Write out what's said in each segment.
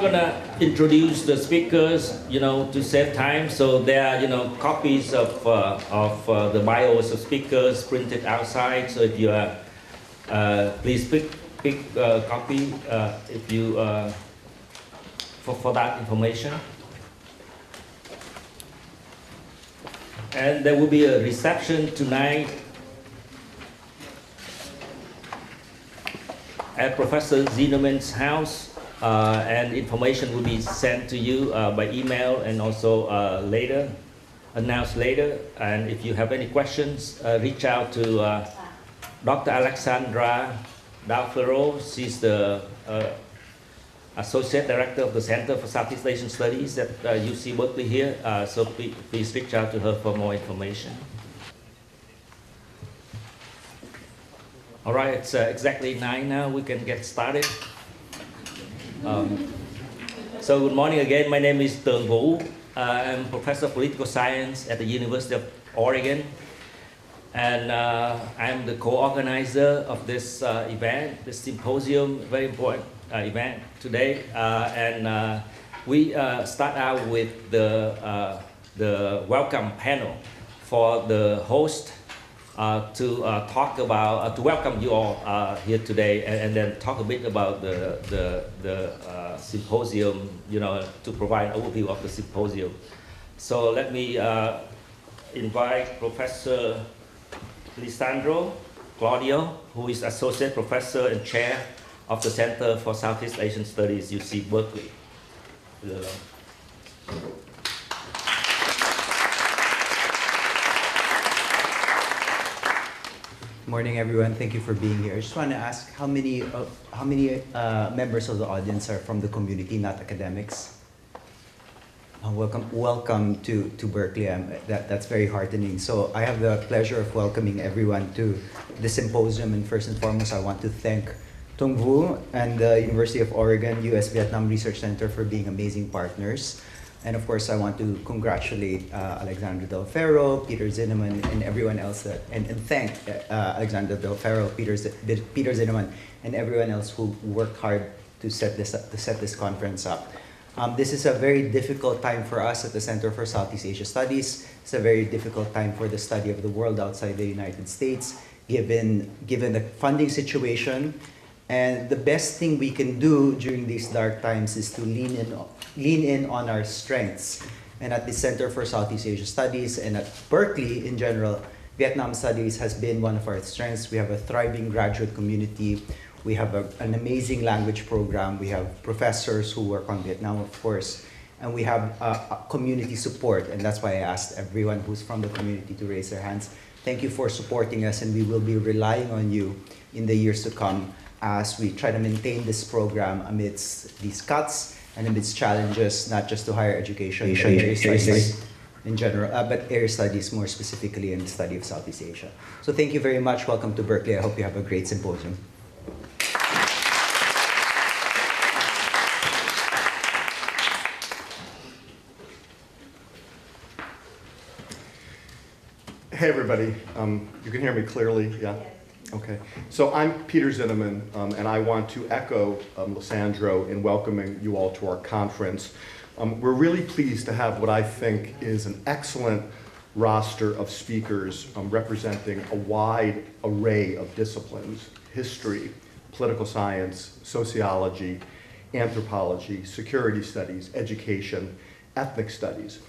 gonna introduce the speakers, to save time. So there are, copies of the bios of speakers printed outside. So if you are, please pick a copy if you for that information. And there will be a reception tonight at Professor Zimmerman's house, and information will be sent to you by email and also announced later. And if you have any questions, reach out to Dr. Alexandra Dalfero. She's the Associate Director of the Center for Southeast Asian Studies at UC Berkeley here. So please reach out to her for more information. All right, it's exactly 9 now. We can get started. So good morning again. My name is Tuong. I'm Professor of Political Science at the University of Oregon. And I'm the co-organizer of this event, this symposium, very important event today. And we start out with the welcome panel for the host to talk about, to welcome you all here today, and then talk a bit about the symposium, to provide an overview of the symposium. So let me invite Professor Lisandro Claudio, who is Associate Professor and Chair of the Center for Southeast Asian Studies, UC Berkeley. Morning, everyone. Thank you for being here. I just want to ask how many members of the audience are from the community, not academics? Welcome to Berkeley. That's very heartening. So I have the pleasure of welcoming everyone to the symposium. And first and foremost, I want to thank Tuong Vu and the University of Oregon US Vietnam Research Center for being amazing partners. And of course, I want to congratulate Alexandra Del Ferro, Peter Zinnemann, and everyone else, and thank Alexandra Del Ferro, Peter Zinnemann, and everyone else who worked hard to set this conference up. This is a very difficult time for us at the Center for Southeast Asia Studies. It's a very difficult time for the study of the world outside the United States, given the funding situation. And the best thing we can do during these dark times is to lean in on our strengths. And at the Center for Southeast Asia Studies and at Berkeley in general, Vietnam Studies has been one of our strengths. We have a thriving graduate community. We have an amazing language program. We have professors who work on Vietnam, of course. And we have community support. And that's why I asked everyone who's from the community to raise their hands. Thank you for supporting us, and we will be relying on you in the years to come as we try to maintain this program amidst these cuts and amidst challenges, not just to higher education, but area studies in general, but area studies more specifically in the study of Southeast Asia. So thank you very much. Welcome to Berkeley. I hope you have a great symposium. Hey everybody, you can hear me clearly, yeah? Okay, so I'm Peter Zinnemann, and I want to echo Lisandro in welcoming you all to our conference. We're really pleased to have what I think is an excellent roster of speakers representing a wide array of disciplines: history, political science, sociology, anthropology, security studies, education, ethnic studies.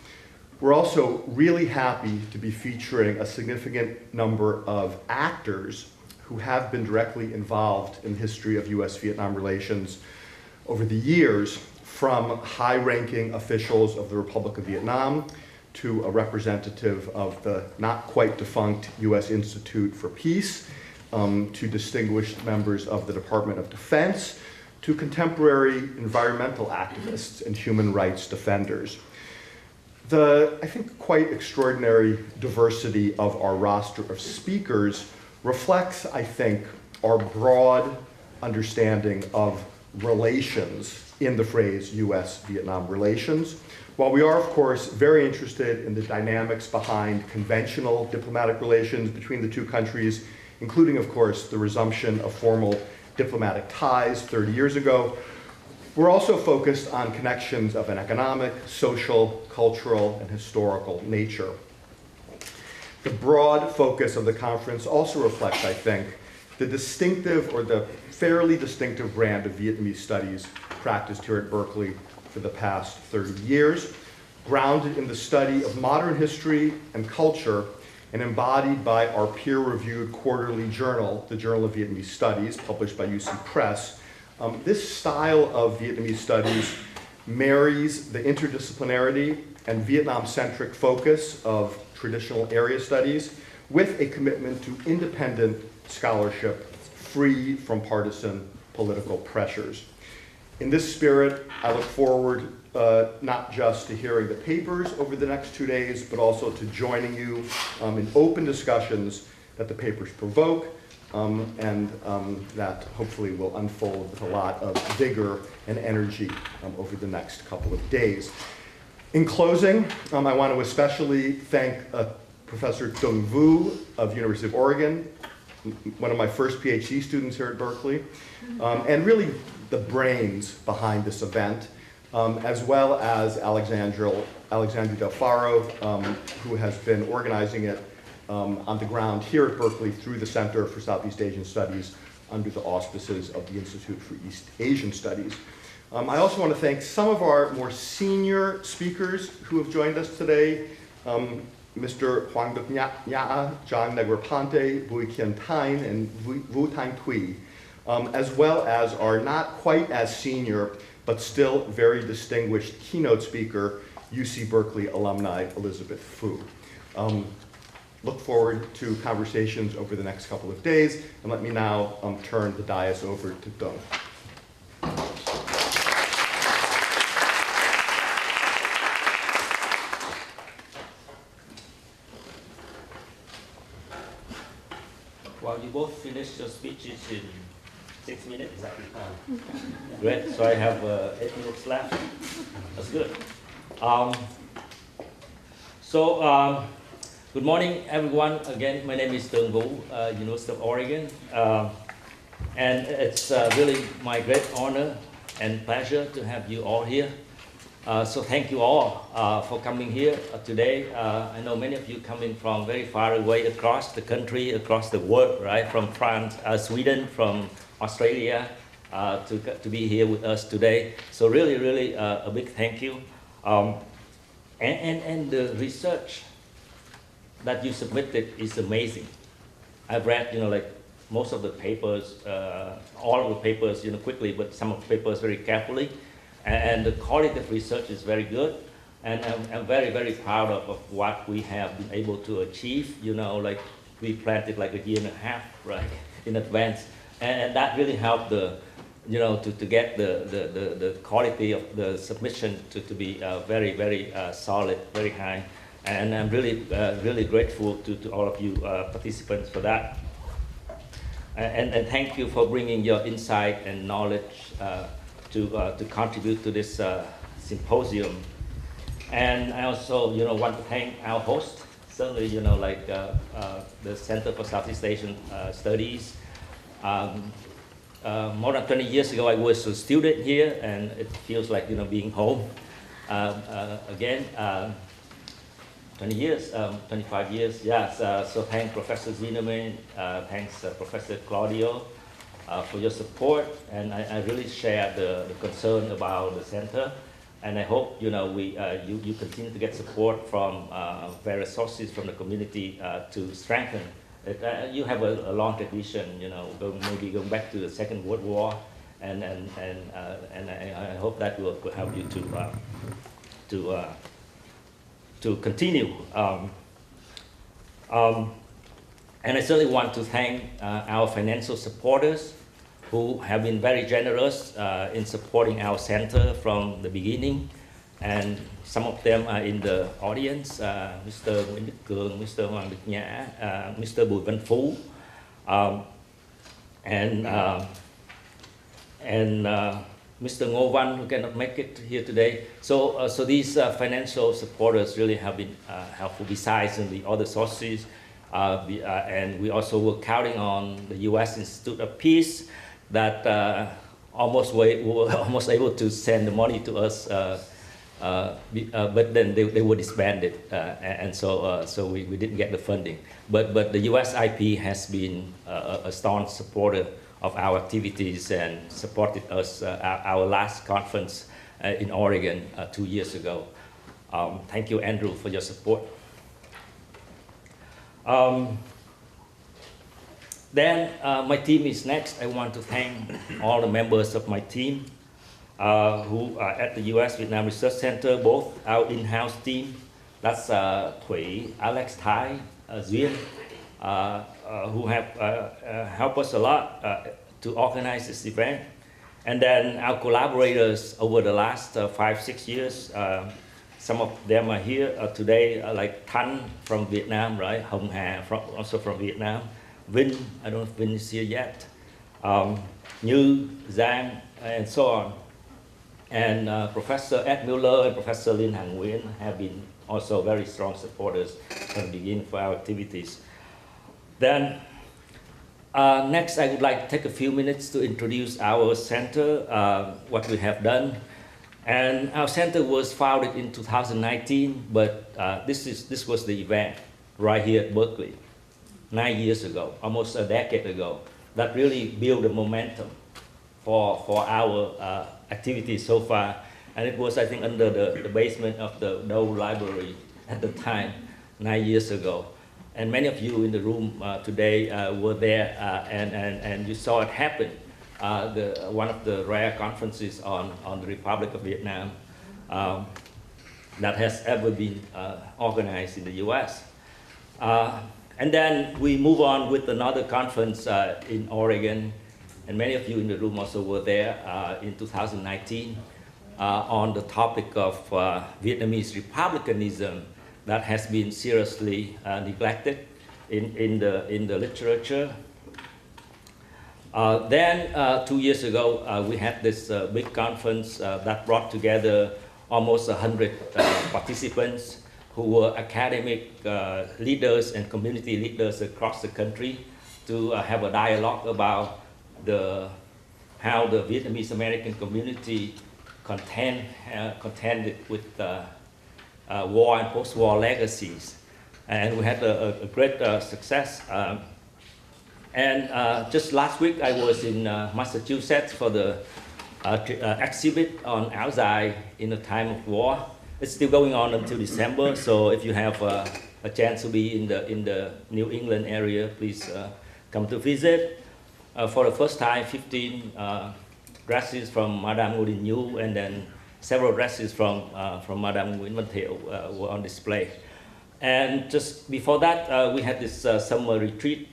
We're also really happy to be featuring a significant number of actors who have been directly involved in the history of US-Vietnam relations over the years, from high-ranking officials of the Republic of Vietnam to a representative of the not-quite-defunct US Institute for Peace, to distinguished members of the Department of Defense, to contemporary environmental activists and human rights defenders. The, I think, quite extraordinary diversity of our roster of speakers reflects, I think, our broad understanding of relations in the phrase US-Vietnam relations. While we are, of course, very interested in the dynamics behind conventional diplomatic relations between the two countries, including, of course, the resumption of formal diplomatic ties 30 years ago, We're also focused on connections of an economic, social, cultural, and historical nature. The broad focus of the conference also reflects, I think, the distinctive or the fairly distinctive brand of Vietnamese studies practiced here at Berkeley for the past 30 years, grounded in the study of modern history and culture and embodied by our peer-reviewed quarterly journal, the Journal of Vietnamese Studies, published by UC Press. This style of Vietnamese studies marries the interdisciplinarity and Vietnam-centric focus of traditional area studies with a commitment to independent scholarship free from partisan political pressures. In this spirit, I look forward not just to hearing the papers over the next 2 days, but also to joining you in open discussions that the papers provoke and that hopefully will unfold with a lot of vigor and energy over the next couple of days. In closing, I want to especially thank Professor Tuong Vu of the University of Oregon, one of my first PhD students here at Berkeley, and really the brains behind this event, as well as Alexandria Del Faro, who has been organizing it on the ground here at Berkeley through the Center for Southeast Asian Studies under the auspices of the Institute for East Asian Studies. I also want to thank some of our more senior speakers who have joined us today, Mr. Hoang John Negroponte, Bui Kien Thanh, and Vu Thanh Thuy, as well as our not quite as senior, but still very distinguished keynote speaker, UC Berkeley alumni Elizabeth Fu. Look forward to conversations over the next couple of days, and let me now turn the dais over to Tuong. Well, you both finished your speeches in 6 minutes, exactly. Great, so I have 8 minutes left. That's good. Good morning, everyone. Again, my name is Tuong Vu, University of Oregon. And it's really my great honor and pleasure to have you all here. So thank you all for coming here today. I know many of you coming from very far away across the country, across the world, right? From France, Sweden, from Australia, to be here with us today. So really, a big thank you. And the research that you submitted is amazing. I've read, like most of the papers, all of the papers, quickly, but some of the papers very carefully. And the quality of research is very good. And I'm very, very proud of what we have been able to achieve. Like we planned it like a year and a half, right, in advance. And that really helped to get the quality of the submission to be very, very solid, very high. And I'm really grateful to all of you participants for that. And thank you for bringing your insight and knowledge to contribute to this symposium. And I also, want to thank our host, certainly, like the Center for Southeast Asian Studies. More than 20 years ago, I was a student here, and it feels like, being home again. 20 years, 25 years, yes. So thanks Professor Zimmerman, thanks Professor Claudio for your support, and I really share the concern about the center, and I hope you continue to get support from various sources from the community to strengthen it. You have a long tradition, maybe going back to the Second World War, and I hope that will help you to continue. And I certainly want to thank our financial supporters who have been very generous in supporting our center from the beginning. And some of them are in the audience, Mr. Nguyen, Mr. Hoang, Mr. Bui Văn Phú, and Mr. Ngo Văn, who cannot make it here today. So these financial supporters really have been helpful besides in the other sources. And we also were counting on the U.S. Institute of Peace that were almost able to send the money to us, but then they were disbanded, and so we didn't get the funding. But the USIP has been a staunch supporter of our activities and supported us our last conference in Oregon 2 years ago. Thank you, Andrew, for your support. Then my team is next. I want to thank all the members of my team who are at the U.S. Vietnam Research Center, both our in-house team, that's Thuy, Alex, Thai, Nguyen, who have helped us a lot to organize this event. And then our collaborators over the last 5-6 years, some of them are here today, like Thanh from Vietnam, right? Hoang also from Vietnam. Vinh, I don't know if Vinh is here yet. Như, Giang, and so on. And Professor Ed Mueller and Professor Linh Hằng Nguyen have been also very strong supporters from the beginning for our activities. Then next, I would like to take a few minutes to introduce our center, what we have done. And our center was founded in 2019, but this was the event right here at Berkeley, 9 years ago, almost a decade ago, that really built the momentum for our activities so far. And it was, I think, under the basement of the Doe Library at the time, 9 years ago. And many of you in the room today were there, and you saw it happen. One of the rare conferences on the Republic of Vietnam that has ever been organized in the US. And then we move on with another conference in Oregon, and many of you in the room also were there in 2019 on the topic of Vietnamese republicanism that has been seriously neglected in the literature. Then 2 years ago, we had this big conference that brought together almost 100 participants who were academic leaders and community leaders across the country to have a dialogue about how the Vietnamese American community contended with war and post-war legacies. And we had a great success. And just last week, I was in Massachusetts for the exhibit on áo dài in a time of war. It's still going on until December, so if you have a chance to be in the New England area, please come to visit. For the first time, 15 dresses from Madame Ngo Dinh Diem, and then several dresses from Madame Nguyen Thieu were on display. And just before that, we had this summer retreat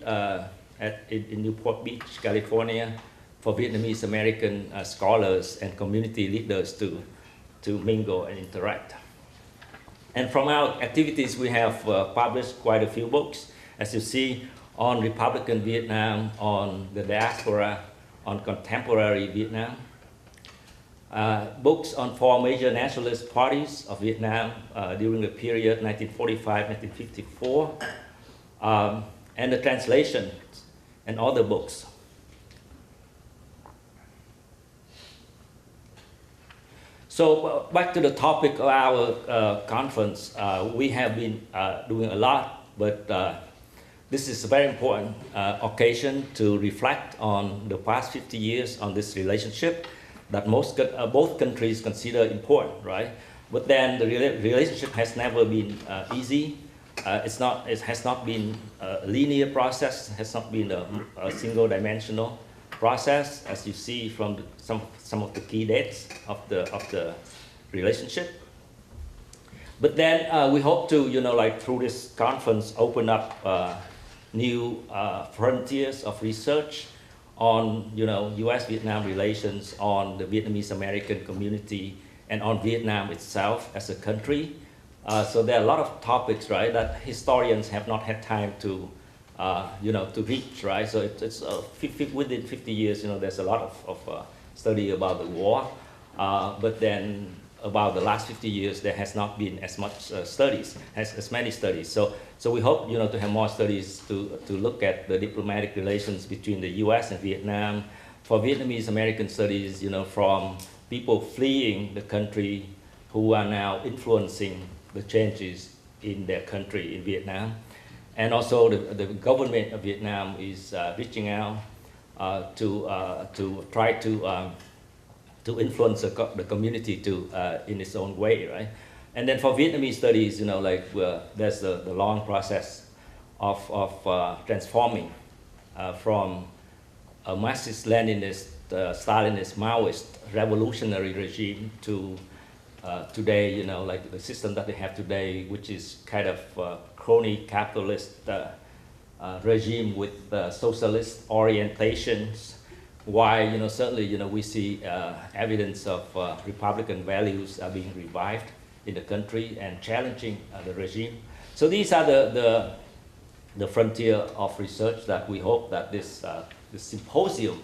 in Newport Beach, California, for Vietnamese American scholars and community leaders to mingle and interact. And from our activities, we have published quite a few books, as you see, on Republican Vietnam, on the diaspora, on contemporary Vietnam. Books on 4 major nationalist parties of Vietnam during the period 1945-1954, and the translation and other books. So back to the topic of our conference, we have been doing a lot, but this is a very important occasion to reflect on the past 50 years on this relationship that both countries consider important, right? But then the relationship has never been easy. It has not been a linear process. It has not been a single-dimensional process, as you see from some of the key dates of the relationship. But then we hope to, through this conference, open up new frontiers of research on, U.S.-Vietnam relations, on the Vietnamese American community, and on Vietnam itself as a country. So there are a lot of topics, right, that historians have not had time to, to reach, right? So it's within 50 years, there's a lot of study about the war, but then about the last 50 years, there has not been as much studies, as many studies. So we hope, to have more studies to look at the diplomatic relations between the U.S. and Vietnam, for Vietnamese American studies, from people fleeing the country who are now influencing the changes in their country in Vietnam. And also the government of Vietnam is reaching out to try to influence the community in its own way, right? And then for Vietnamese studies, there's the long process of transforming from a Marxist-Leninist, Stalinist, Maoist revolutionary regime to today, the system that they have today, which is kind of crony capitalist regime with socialist orientations. Why, certainly, we see evidence of Republican values are being revived in the country and challenging the regime. So these are the frontier of research that we hope that this symposium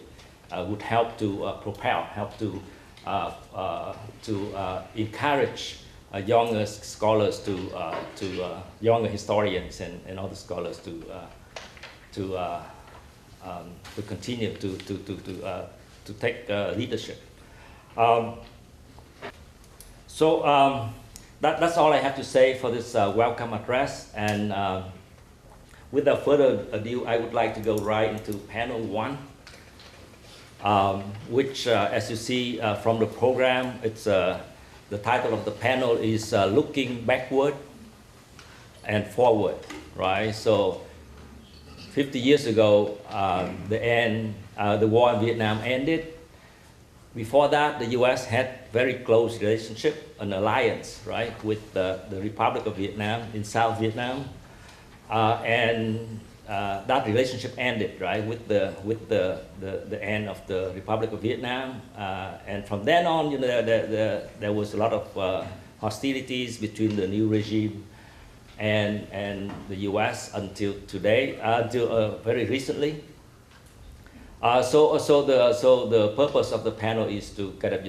would help to propel, help to encourage younger scholars to younger historians and other scholars to continue to take leadership. That's all I have to say for this welcome address. And without further ado, I would like to go right into panel 1, which, as you see from the program, it's the title of the panel is Looking Backward and Forward, right? So 50 years ago, the war in Vietnam ended. Before that, the U.S. had very close relationship, an alliance, right, with the Republic of Vietnam in South Vietnam, and that relationship ended, right, with the end of the Republic of Vietnam, and from then on, there was a lot of hostilities between the new regime and the U.S. until today, until very recently. So the purpose of the panel is to kind of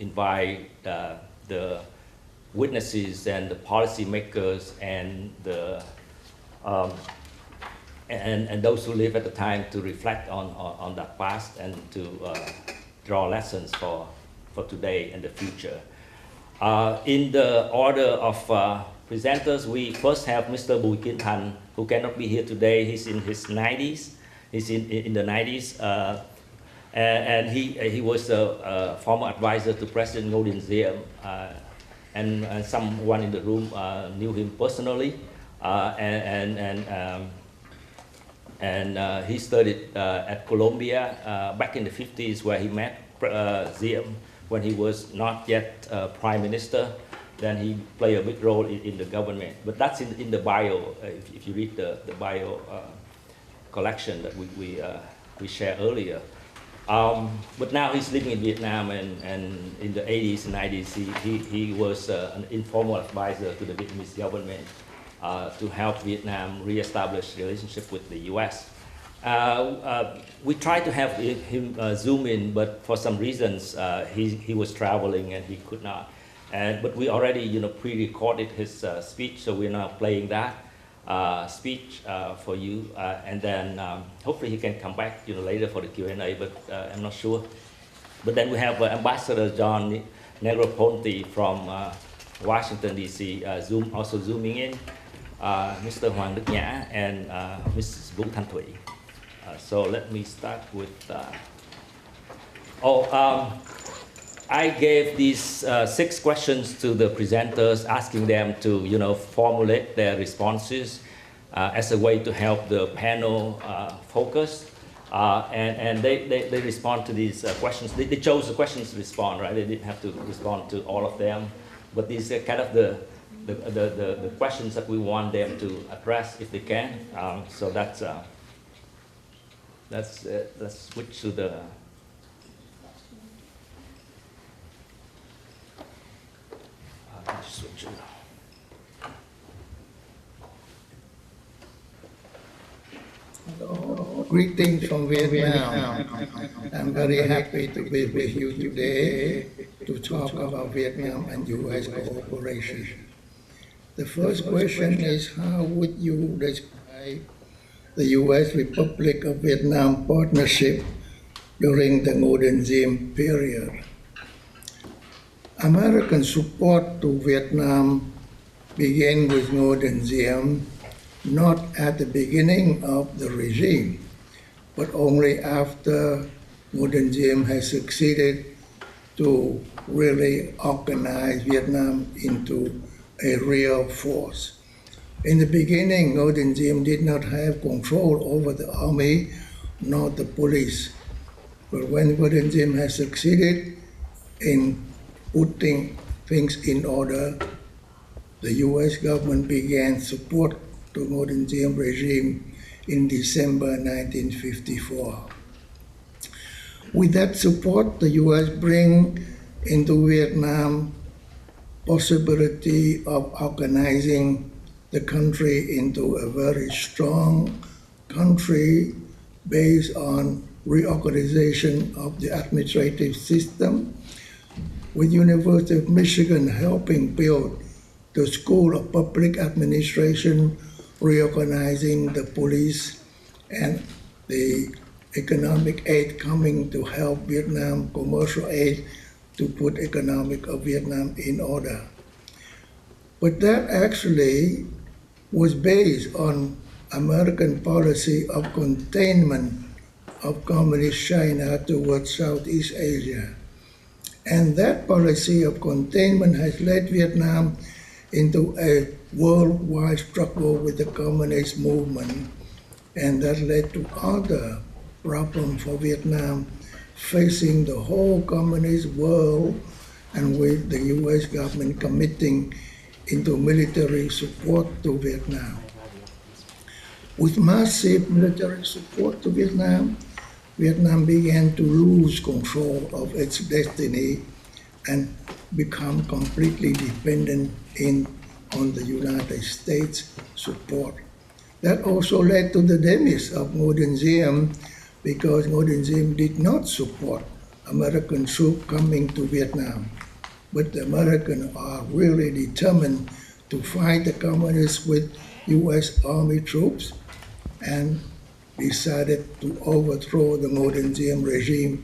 invite the witnesses and the policymakers and the and those who live at the time to reflect on that past and to draw lessons for today and the future. In the order of presenters, we first have Mr. Bui Kien Thanh, who cannot be here today. He's in his 90s. He's in the 90s, and he was a former advisor to President Ngo Dinh Diem, and someone in the room knew him personally, and he studied at Columbia back in the 50s, where he met Diem when he was not yet prime minister. Then he played a big role in the government. But that's in the bio, if you read the bio collection that we shared earlier. But now he's living in Vietnam, and in the 80s and 90s, he was an informal advisor to the Vietnamese government to help Vietnam reestablish relationship with the US. We tried to have him zoom in, but for some reasons he was traveling and he could not. But we already pre-recorded his speech, so we're now playing that speech for you, and then hopefully he can come back later for the Q&A, but I'm not sure. But then we have Ambassador John Negroponte from Washington DC also zooming in, Mr. Hoang and Mrs. Vũ Thanh Thủy. So let me start with I gave these 6 questions to the presenters, asking them to, formulate their responses as a way to help the panel focus. And they respond to these questions. They chose the questions to respond, right? They didn't have to respond to all of them, but these are kind of the questions that we want them to address if they can. So let's switch to the. Hello. Greetings from Vietnam. I'm very happy to be with you today to talk about Vietnam and U.S. cooperation. The first question is, how would you describe the U.S. Republic of Vietnam partnership during the Ngo Dinh Diem period. American support to Vietnam began with Ngo Dinh Diem, not at the beginning of the regime, but only after Ngo Dinh Diem has succeeded to really organize Vietnam into a real force. In the beginning, Ngo Dinh Diem did not have control over the army nor the police. But when Ngo Dinh Diem has succeeded in putting things in order, the US government began support to Ngo Dinh Diem regime in December 1954. With that support, the US bring into Vietnam possibility of organizing the country into a very strong country based on reorganization of the administrative system, with University of Michigan helping build the School of Public Administration, reorganizing the police, and the economic aid coming to help Vietnam, commercial aid to put economic of Vietnam in order. But that actually was based on American policy of containment of Communist China towards Southeast Asia. And that policy of containment has led Vietnam into a worldwide struggle with the communist movement, and that led to other problems for Vietnam, facing the whole communist world, and with the US government committing into military support to Vietnam. With massive military support to Vietnam, Vietnam began to lose control of its destiny and become completely dependent on the United States support. That also led to the demise of Ngo Dinh Diem, because Ngo Dinh Diem did not support American troops coming to Vietnam. But the Americans are really determined to fight the communists with US Army troops, and decided to overthrow the Ngo Dinh Diem regime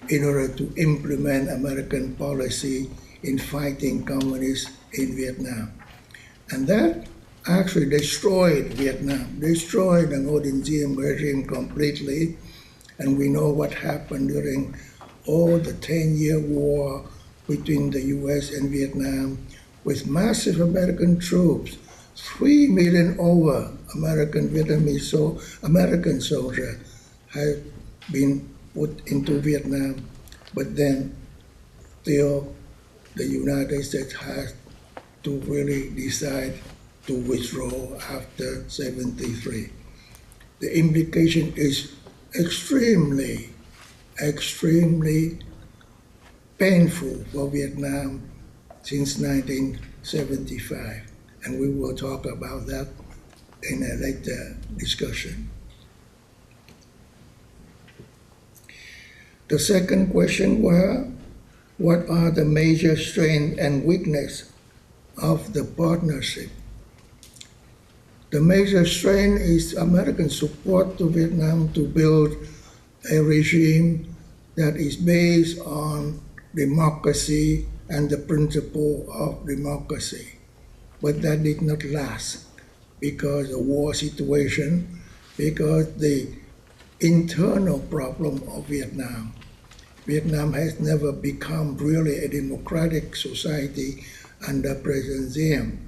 in order to implement American policy in fighting communists in Vietnam. And that actually destroyed Vietnam, destroyed the Ngo Dinh Diem regime completely. And we know what happened during all the 10-year war between the US and Vietnam, with massive American troops, 3 million over American Vietnamese, so American soldiers have been put into Vietnam, but then still the United States has to really decide to withdraw after 73. The implication is extremely painful for Vietnam since 1975. And we will talk about that in a later discussion. The second question was, what are the major strengths and weaknesses of the partnership? The major strength is American support to Vietnam to build a regime that is based on democracy and the principle of democracy. But that did not last because of the war situation, because the internal problem of Vietnam. Vietnam has never become really a democratic society under President Diem.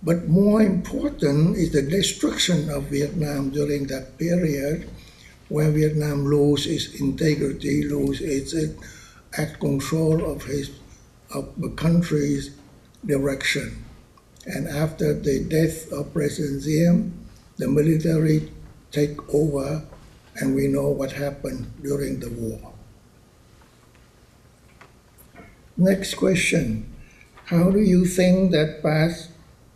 But more important is the destruction of Vietnam during that period, where Vietnam loses its integrity, loses its control of the country's direction. And after the death of President Diem, the military take over, and we know what happened during the war. Next question. How do you think that past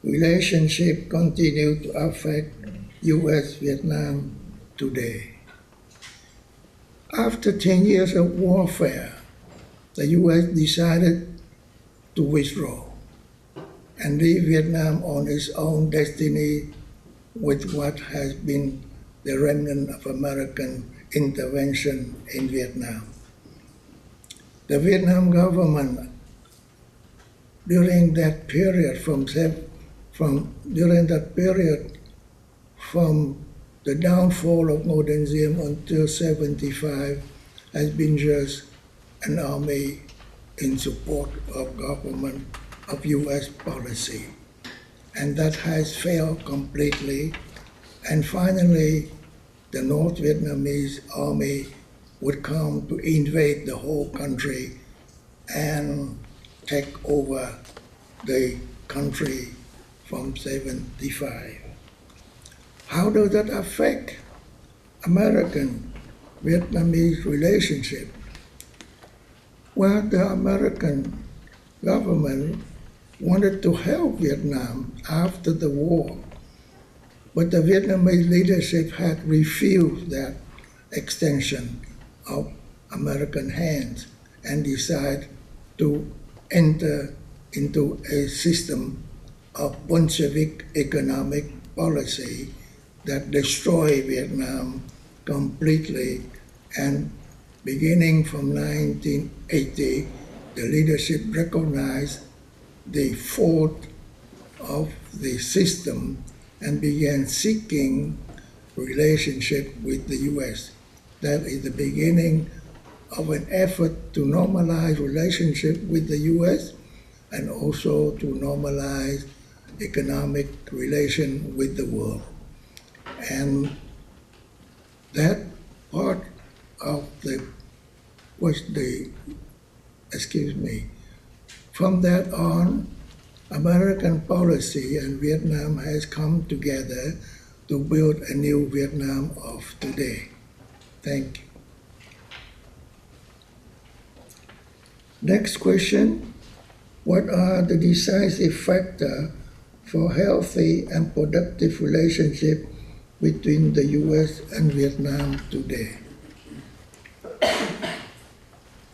relationship continue to affect US-Vietnam today? After 10 years of warfare, the US decided to withdraw and leave Vietnam on its own destiny with what has been the remnant of American intervention in Vietnam. The Vietnam government during that period from the downfall of Ngo Dinh Diem until 75 has been just an army in support of government of U.S. policy. And that has failed completely. And finally, the North Vietnamese army would come to invade the whole country and take over the country from 75. How does that affect American-Vietnamese relationship? Well, the American government wanted to help Vietnam after the war, but the Vietnamese leadership had refused that extension of American hands and decided to enter into a system of Bolshevik economic policy that destroyed Vietnam completely. And beginning from 1980, the leadership recognized the fault of the system and began seeking relationship with the U.S. That is the beginning of an effort to normalize relationship with the U.S. and also to normalize economic relation with the world. And that part of from that on, American policy and Vietnam has come together to build a new Vietnam of today. Thank you. Next question. What are the decisive factors for healthy and productive relationship between the U.S. and Vietnam today?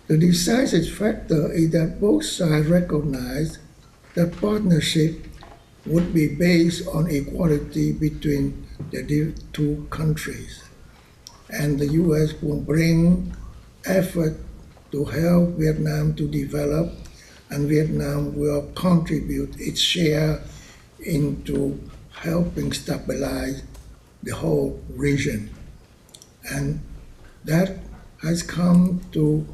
The decisive factor is that both sides recognize that partnership would be based on equality between the two countries, and the U.S. will bring effort to help Vietnam to develop, and Vietnam will contribute its share into helping stabilize the whole region. And that has come to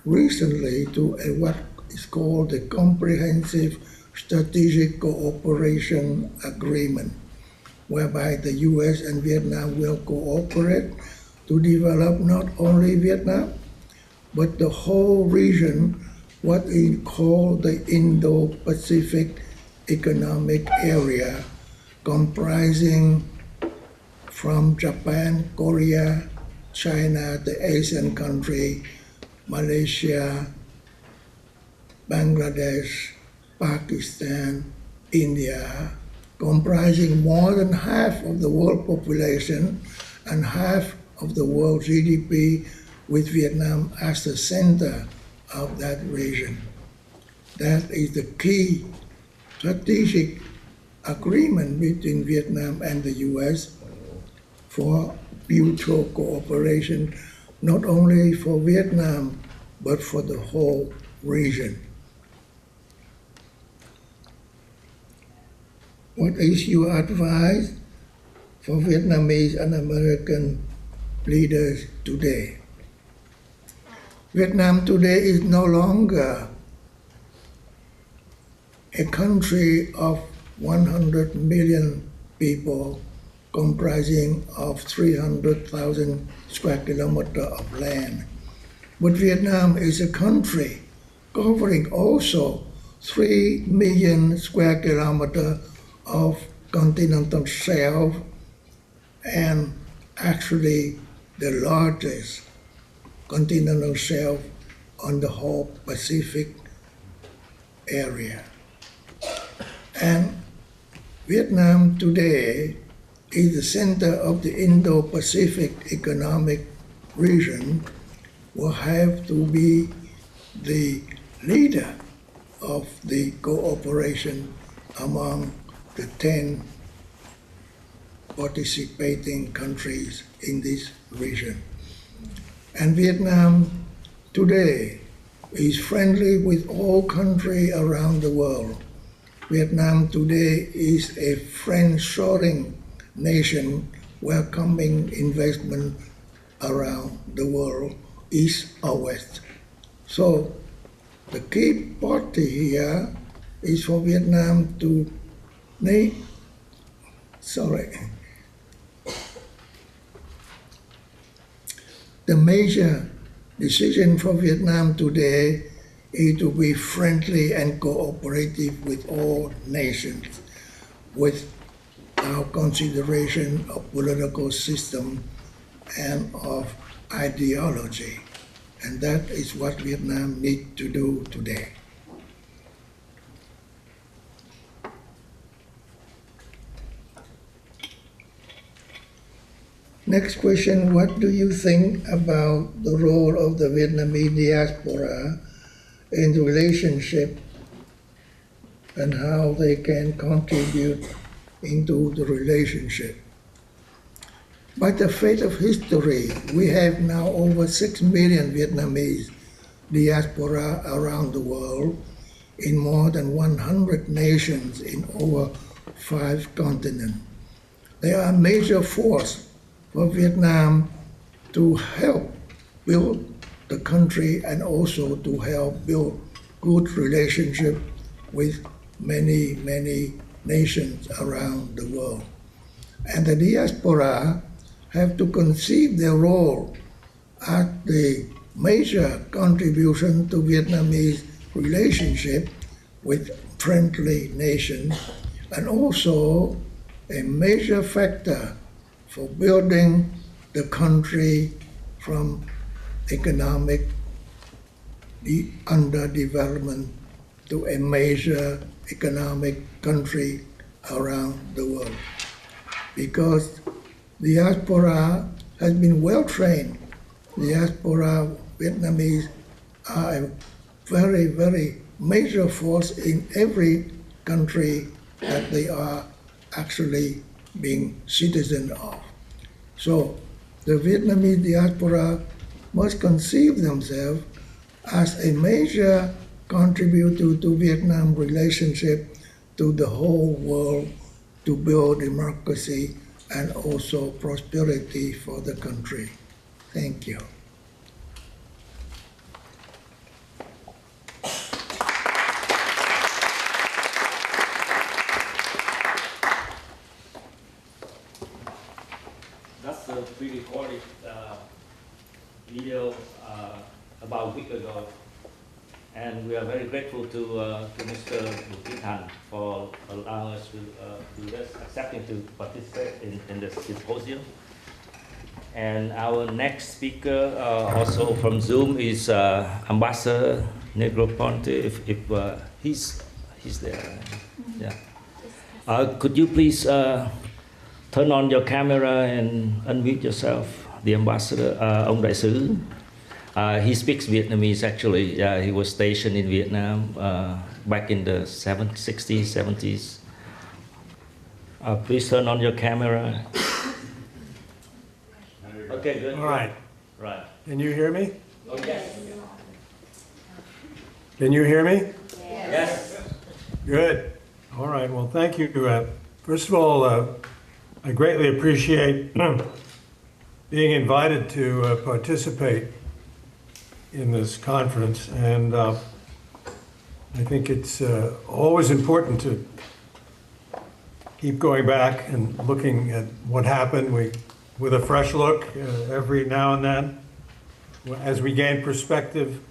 recently to what is called the Comprehensive Strategic Cooperation Agreement, whereby the U.S. and Vietnam will cooperate to develop not only Vietnam, but the whole region, what is called the Indo-Pacific Economic Area, comprising from Japan, Korea, China, the Asian country, Malaysia, Bangladesh, Pakistan, India, comprising more than half of the world population and half of the world GDP, with Vietnam as the center of that region. That is the key strategic agreement between Vietnam and the U.S. for mutual cooperation, not only for Vietnam, but for the whole region. What is your advice for Vietnamese and American leaders today? Vietnam today is no longer a country of 100 million people comprising of 300,000 square kilometers of land. But Vietnam is a country covering also 3 million square kilometers of continental shelf, and actually the largest continental shelf on the whole Pacific area. And Vietnam today is the center of the Indo-Pacific economic region, will have to be the leader of the cooperation among the 10 participating countries in this region. And Vietnam today is friendly with all countries around the world. Vietnam today is a friend-shoring nation welcoming investment around the world, east or west. So the key party here is for Vietnam to The major decision for Vietnam today is to be friendly and cooperative with all nations without consideration of political system and of ideology. And that is what Vietnam needs to do today. Next question, what do you think about the role of the Vietnamese diaspora in the relationship and how they can contribute into the relationship? By the fate of history, we have now over 6 million Vietnamese diaspora around the world in more than 100 nations in over 5 continents. They are a major force for Vietnam to help build the country and also to help build good relationship with many, many nations around the world. And the diaspora have to conceive their role as the major contribution to Vietnamese relationship with friendly nations and also a major factor for building the country from economic underdevelopment to a major economic country around the world. Because diaspora has been well trained. Diaspora Vietnamese are a very, very major force in every country that they are actually being citizen of. So the Vietnamese diaspora must conceive themselves as a major contributor to Vietnam relationship to the whole world to build democracy and also prosperity for the country. Thank you. That's a pre-recorded video about a week ago, and we are very grateful to Mr. Bui Kien Thanh for allowing us to do this, accepting to participate in the symposium. And our next speaker, also from Zoom, is Ambassador Negroponte. If he's there, yeah. Could you please turn on your camera and unmute yourself, the ambassador, ông đại sứ. He speaks Vietnamese actually. He was stationed in Vietnam back in the 60s, 70s. Please turn on your camera. Okay, good. All right. Right. Can you hear me? Oh, yes. Can you hear me? Yes. Good. All right. Well, thank you. First of all, I greatly appreciate being invited to participate in this conference, and I think it's always important to keep going back and looking at what happened with a fresh look every now and then as we gain perspective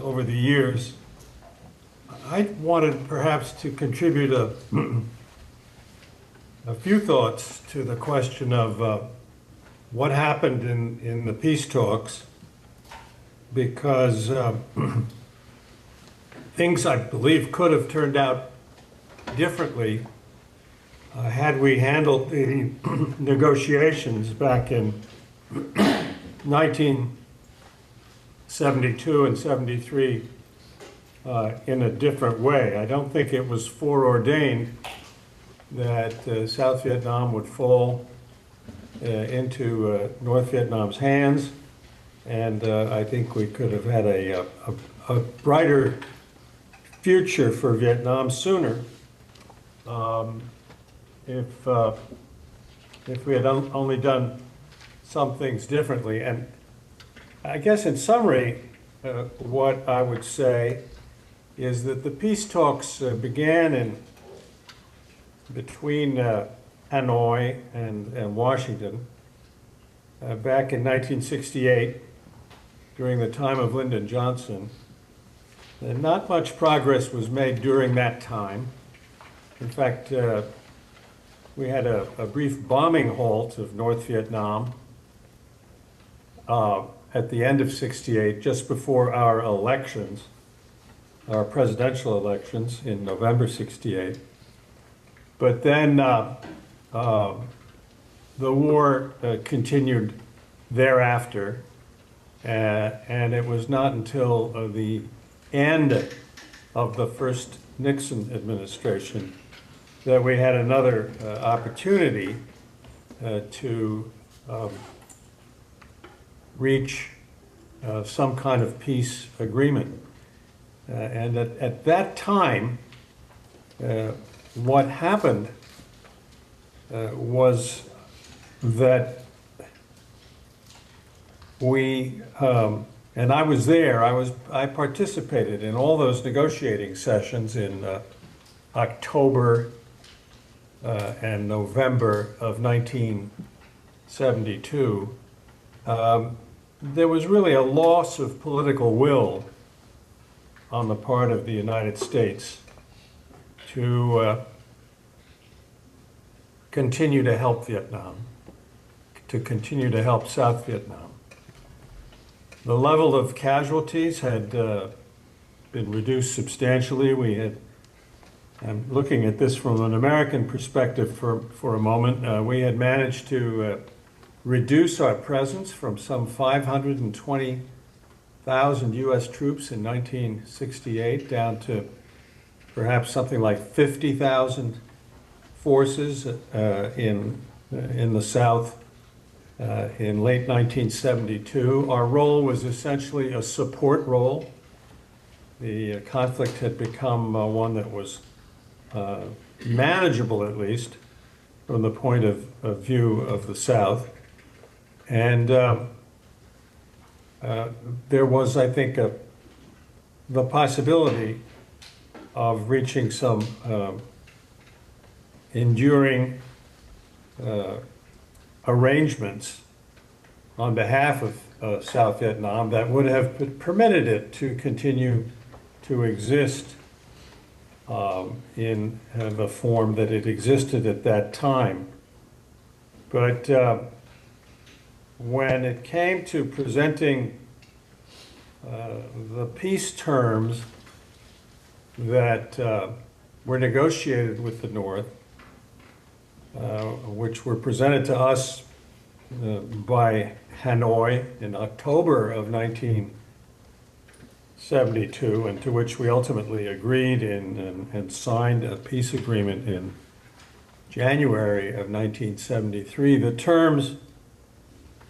over the years. I wanted perhaps to contribute a few thoughts to the question of what happened in the peace talks, because things, I believe, could have turned out differently had we handled the negotiations back in 1972 and 73 in a different way. I don't think it was foreordained that South Vietnam would fall into North Vietnam's hands, and I think we could have had a brighter future for Vietnam sooner if we had only done some things differently. And I guess in summary, what I would say is that the peace talks began between Hanoi and Washington back in 1968 during the time of Lyndon Johnson. And not much progress was made during that time. In fact, we had a brief bombing halt of North Vietnam at the end of '68, just before our elections, our presidential elections in November '68. But then the war continued thereafter, and it was not until the end of the first Nixon administration that we had another opportunity to reach some kind of peace agreement. And at that time, what happened was that we, and I was there, I participated in all those negotiating sessions in October and November of 1972. There was really a loss of political will on the part of the United States to continue to help Vietnam, to continue to help South Vietnam. The level of casualties had been reduced substantially. We had, I'm looking at this from an American perspective for a moment, we had managed to reduce our presence from some 520,000 US troops in 1968 down to perhaps something like 50,000 forces in the South in late 1972. Our role was essentially a support role. The conflict had become one that was manageable, at least, from the point of view of the South. And there was, I think, the possibility of reaching some enduring arrangements on behalf of South Vietnam that would have permitted it to continue to exist in the form that it existed at that time. But when it came to presenting the peace terms that were negotiated with the North, which were presented to us by Hanoi in October of 1972, and to which we ultimately agreed and signed a peace agreement in January of 1973, the terms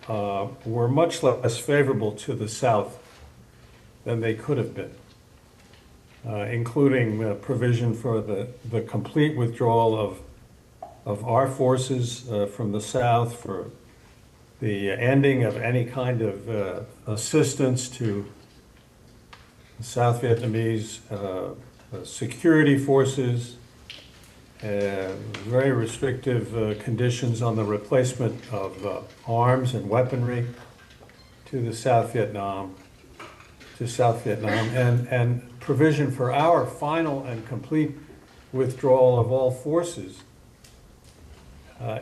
were much less favorable to the South than they could have been, including provision for the complete withdrawal of our forces from the South, for the ending of any kind of assistance to South Vietnamese security forces, very restrictive conditions on the replacement of arms and weaponry to South Vietnam, and provision for our final and complete withdrawal of all forces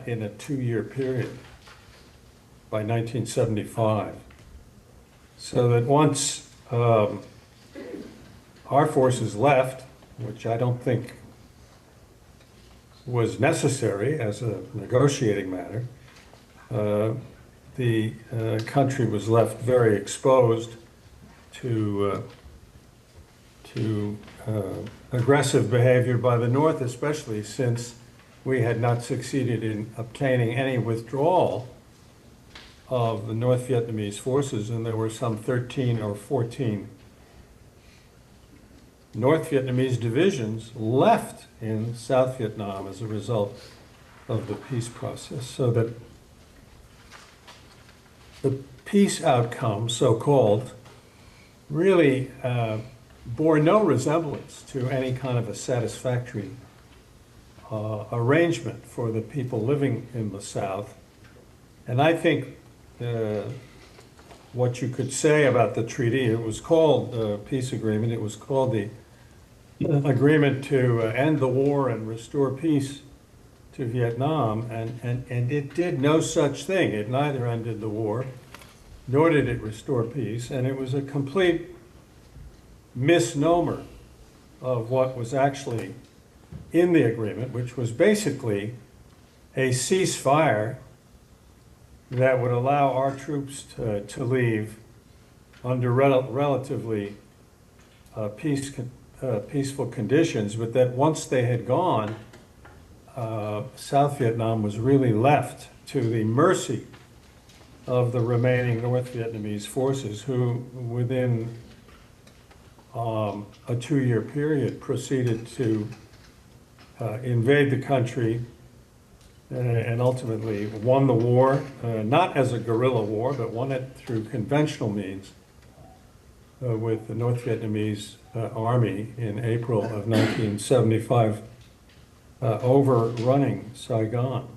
in a 2-year period by 1975. So that once our forces left, which I don't think was necessary as a negotiating matter, the country was left very exposed to aggressive behavior by the North, especially since we had not succeeded in obtaining any withdrawal of the North Vietnamese forces, and there were some 13 or 14 North Vietnamese divisions left in South Vietnam as a result of the peace process. So that the peace outcome, so-called, really bore no resemblance to any kind of a satisfactory arrangement for the people living in the South. And I think what you could say about the treaty, it was called the peace agreement, it was called the agreement to end the war and restore peace to Vietnam, and it did no such thing. It neither ended the war, nor did it restore peace, and it was a complete misnomer of what was actually in the agreement, which was basically a ceasefire that would allow our troops to leave under relatively peaceful conditions, but that once they had gone, South Vietnam was really left to the mercy of the remaining North Vietnamese forces, who within a 2-year period proceeded to invade the country and ultimately won the war, not as a guerrilla war, but won it through conventional means with the North Vietnamese army in April of 1975 overrunning Saigon.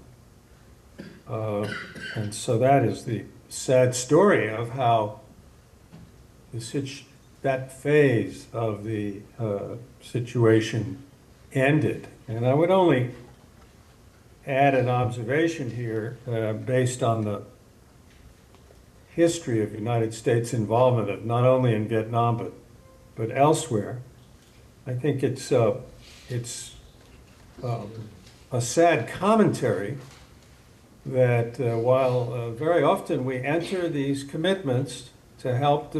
And so that is the sad story of how that phase of the situation ended. And I would only add an observation here based on the history of United States involvement of not only in Vietnam but elsewhere. I think it's a sad commentary that while very often we enter these commitments to help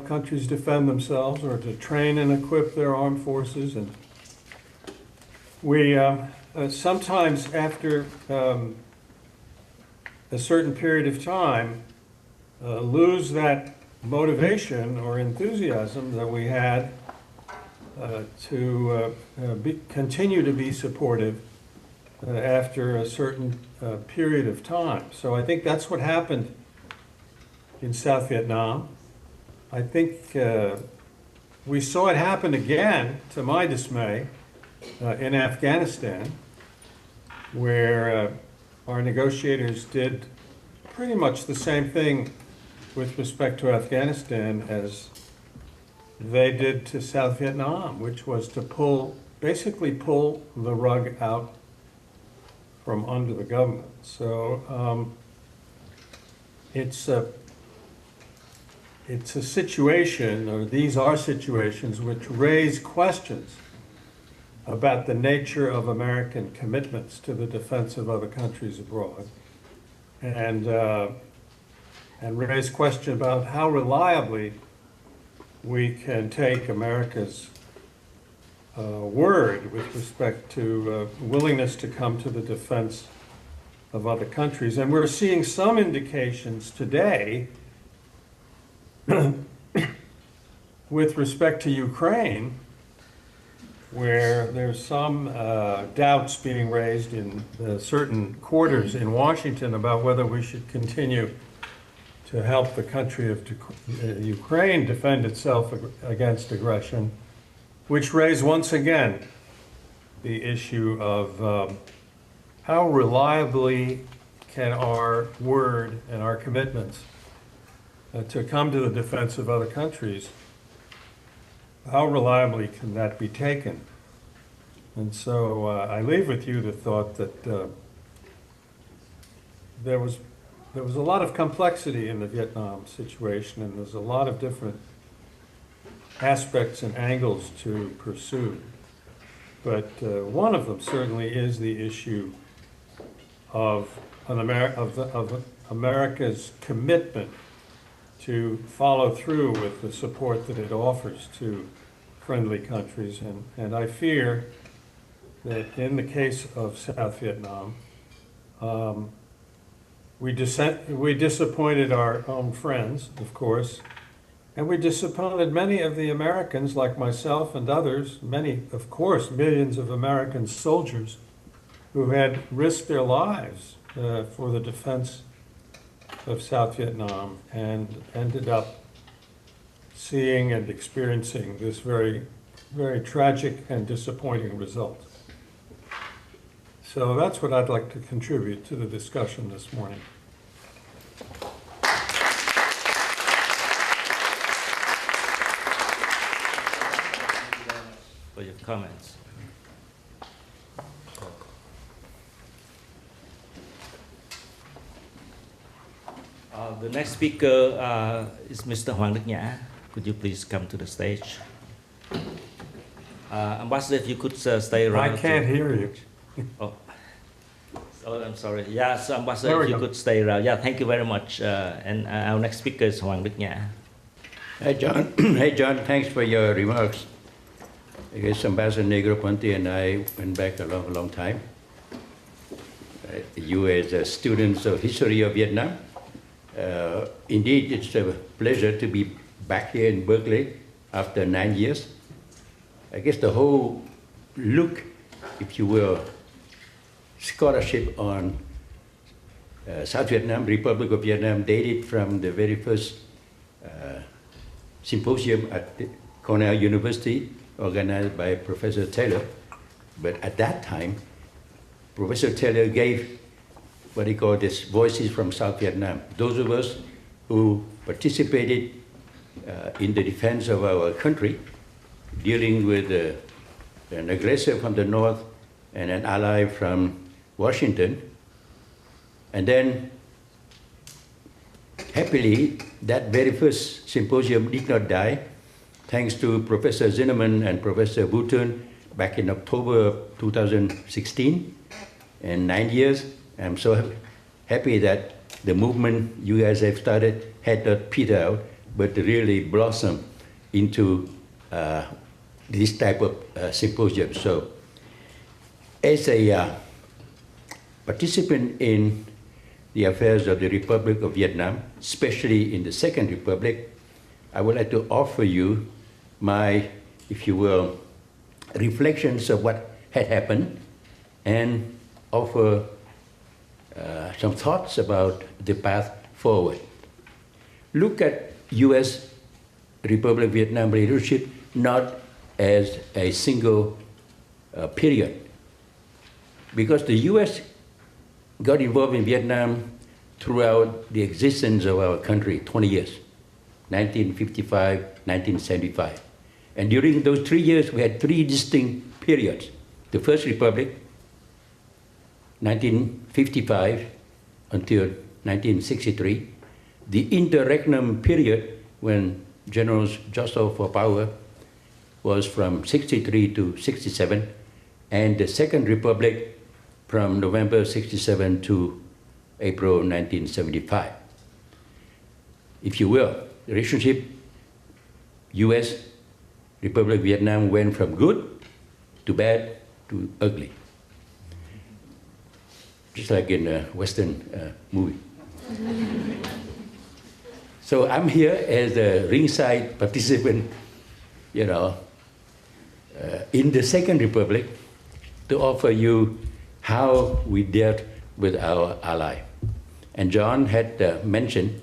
countries defend themselves or to train and equip their armed forces, and we sometimes after a certain period of time lose that motivation or enthusiasm that we had to continue to be supportive after a certain period of time. So I think that's what happened in South Vietnam. I think we saw it happen again, to my dismay, in Afghanistan, where our negotiators did pretty much the same thing with respect to Afghanistan as they did to South Vietnam, which was to basically pull the rug out from under the government. So it's a situation, or these are situations, which raise questions about the nature of American commitments to the defense of other countries abroad, and raise question about how reliably we can take America's word with respect to willingness to come to the defense of other countries. And we're seeing some indications today with respect to Ukraine, where there's some doubts being raised in certain quarters in Washington about whether we should continue to help the country of Ukraine defend itself against aggression, which raise once again the issue of how reliably can our word and our commitments to come to the defense of other countries, how reliably can that be taken? And so I leave with you the thought that there was a lot of complexity in the Vietnam situation, and there's a lot of different aspects and angles to pursue. But one of them certainly is the issue of America's commitment to follow through with the support that it offers to friendly countries. And I fear that in the case of South Vietnam, we disappointed our own friends, of course, and we disappointed many of the Americans, like myself and others, many, of course, millions of American soldiers who had risked their lives for the defense of South Vietnam and ended up seeing and experiencing this very, very tragic and disappointing result. So that's what I'd like to contribute to the discussion this morning. For your comments. The next speaker is Mr. Hoang Could you please come to the stage? Ambassador, if you could stay around. I can't hear you. Oh, I'm sorry. Yeah, so Ambassador, if you could stay around. Yeah, thank you very much. And our next speaker is Hoang Hi, John. Hey, John, thanks for your remarks. I guess Ambassador Negroponte and I went back a long, long time. You as students of history of Vietnam. Indeed, it's a pleasure to be back here in Berkeley after 9 years. I guess the whole look, if you will, scholarship on South Vietnam, Republic of Vietnam, dated from the very first symposium at Cornell University, organized by Professor Taylor. But at that time, Professor Taylor gave what he called this Voices from South Vietnam. Those of us who participated in the defense of our country, dealing with an aggressor from the north and an ally from Washington. And then, happily, that very first symposium did not die, thanks to Professor Zinnemann and Professor Bouton back in October of 2016. And 9 years, I'm so happy that the movement you guys have started had not petered out, but really blossomed into this type of symposium. So, as a participant in the affairs of the Republic of Vietnam, especially in the Second Republic, I would like to offer you my, if you will, reflections of what had happened and offer some thoughts about the path forward. Look at U.S. Republic of Vietnam leadership not as a single period, because the U.S. got involved in Vietnam throughout the existence of our country, 20 years, 1955, 1975. And during those 3 years, we had 3 distinct periods. The First Republic, 1955 until 1963, the interregnum period when generals jostled for power was from 63 to 67, and the Second Republic from November 67 to April 1975. If you will, the relationship U.S. Republic of Vietnam went from good to bad to ugly. Just like in a Western movie. So I'm here as a ringside participant, you know, in the Second Republic to offer you how we dealt with our ally. And John had mentioned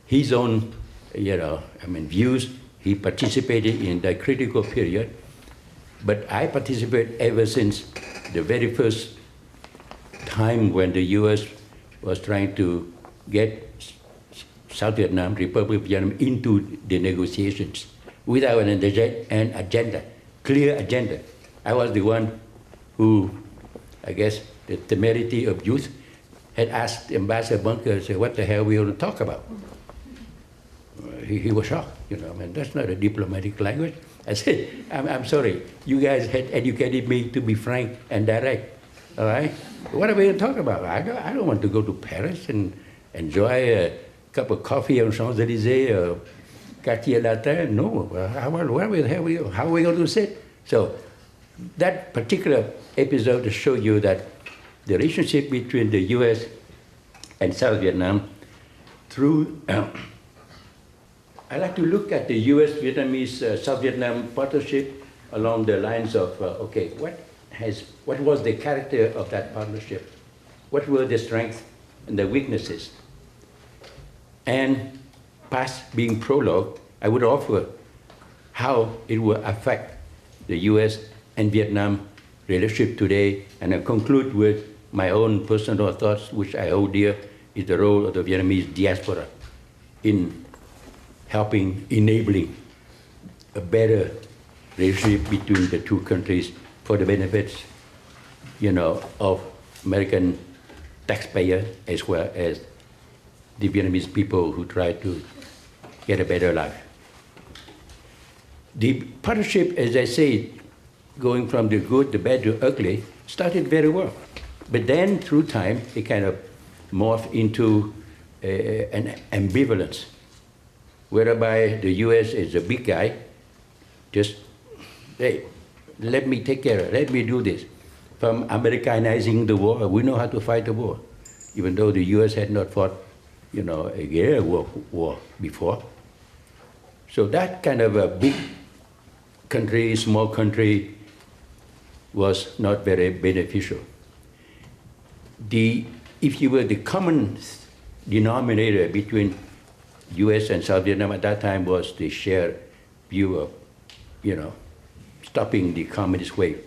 his own, views. He participated in that critical period, but I participated ever since the very first time when the U.S. was trying to get South Vietnam, Republic of Vietnam, into the negotiations without an agenda, clear agenda. I was the one who, I guess, the temerity of youth, had asked Ambassador Bunker, say, what the hell are we going to talk about? He was shocked, that's not a diplomatic language. I said, I'm sorry, you guys had educated me to be frank and direct, all right? What are we going to talk about? I don't want to go to Paris and enjoy a cup of coffee on Champs-Élysées or Quartier Latin. No, how are we going to sit? So that particular episode to show you that the relationship between the U.S. and South Vietnam through, I like to look at the U.S.-Vietnamese South Vietnam partnership along the lines of, okay, what was the character of that partnership? What were the strengths and the weaknesses? And past being prologue, I would offer how it will affect the U.S. and Vietnam relationship today, and I conclude with my own personal thoughts, which I hold dear, is the role of the Vietnamese diaspora in helping, enabling a better relationship between the two countries for the benefits, of American taxpayers as well as the Vietnamese people who try to get a better life. The partnership, as I say, going from the good, the bad to ugly, started very well. But then through time, it kind of morphed into an ambivalence, whereby the US is a big guy, just, hey, let me take care of it, let me do this. From Americanizing the war, we know how to fight the war, even though the US had not fought, a guerrilla war before. So that kind of a big country, small country, was not very beneficial. If you were the common denominator between US and South Vietnam at that time was the shared view of, stopping the communist wave.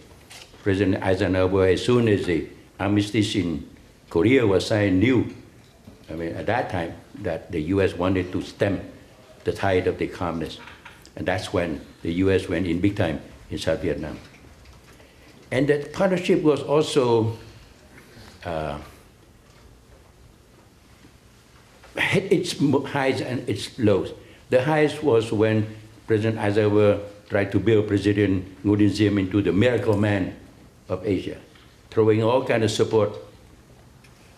President Eisenhower, as soon as the armistice in Korea was signed, knew, at that time, that the US wanted to stem the tide of the communists. And that's when the US went in big time in South Vietnam. And that partnership was also had its highs and its lows. The highest was when President Eisenhower tried to build President Ngo Dinh Diem into the miracle man of Asia, throwing all kind of support,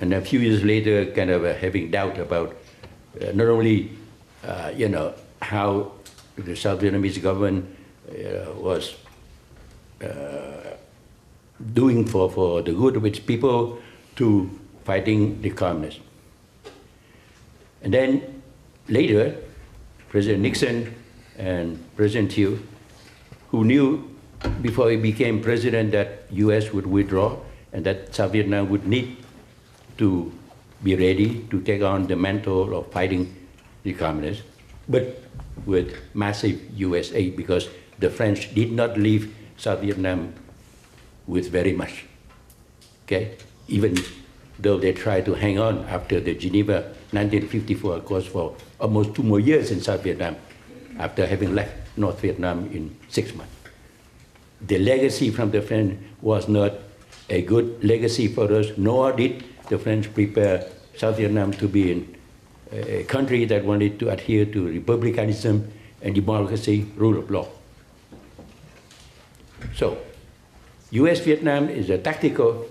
and a few years later kind of having doubt about not only how the South Vietnamese government was doing for the good of its people to fighting the communists. And then later, President Nixon and President Thieu, who knew before he became president that US would withdraw and that South Vietnam would need to be ready to take on the mantle of fighting the communists, but with massive US aid, because the French did not leave South Vietnam with very much, okay? Even though they tried to hang on after the Geneva 1954 Accords for almost 2 more years in South Vietnam, after having left North Vietnam in 6 months. The legacy from the French was not a good legacy for us, nor did the French prepare South Vietnam to be in a country that wanted to adhere to republicanism and democracy, rule of law. So, US-Vietnam is a tactical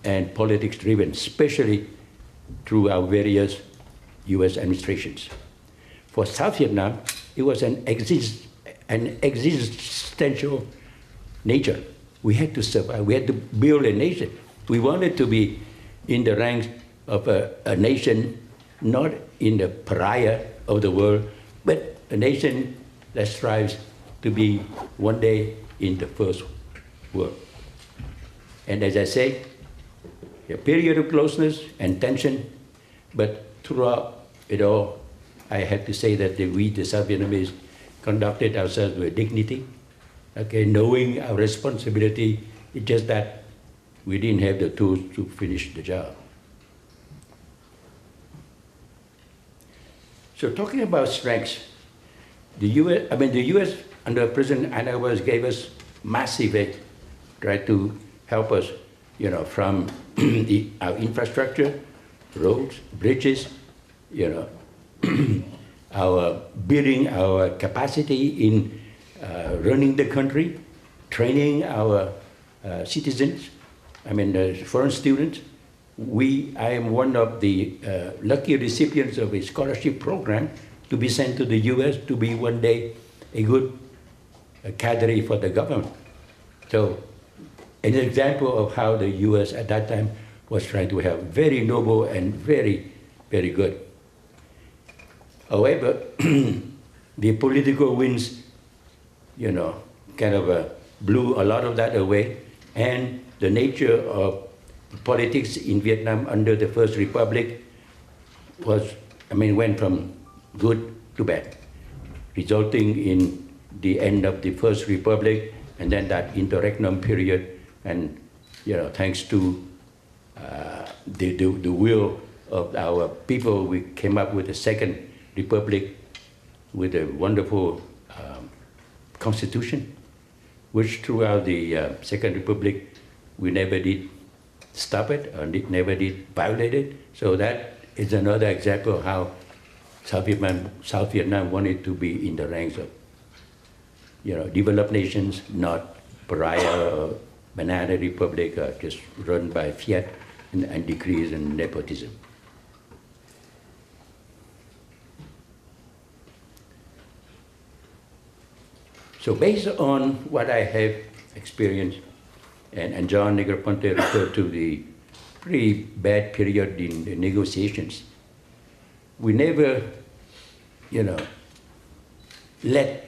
and politics driven, especially through our various US administrations. For South Vietnam, it was an existential nature. We had to survive, we had to build a nation. We wanted to be in the ranks of a nation, not in the pariah of the world, but a nation that strives to be one day in the first world. And as I say, a period of closeness and tension, but throughout it all, I have to say that we, the South Vietnamese, conducted ourselves with dignity, okay, knowing our responsibility. It's just that we didn't have the tools to finish the job. So talking about strengths, the US under President Eisenhower gave us massive aid, tried to help us, from our infrastructure, roads, bridges, our building our capacity in running the country, training our citizens, foreign students. I am one of the lucky recipients of a scholarship program to be sent to the US to be one day a good cadre for the government. So, an example of how the U.S. at that time was trying to have very noble and very, very good. However, the political winds, kind of blew a lot of that away, and the nature of politics in Vietnam under the First Republic went from good to bad, resulting in the end of the First Republic, and then that interregnum period, and thanks to the will of our people, we came up with the Second Republic with a wonderful constitution, which throughout the Second Republic we never did stop it or never did violate it. So that is another example of how South Vietnam wanted to be in the ranks of developed nations, not pariah or banana republic, just run by fiat and decrees and nepotism. So based on what I have experienced, and John Negroponte referred to the pretty bad period in the negotiations, we never, let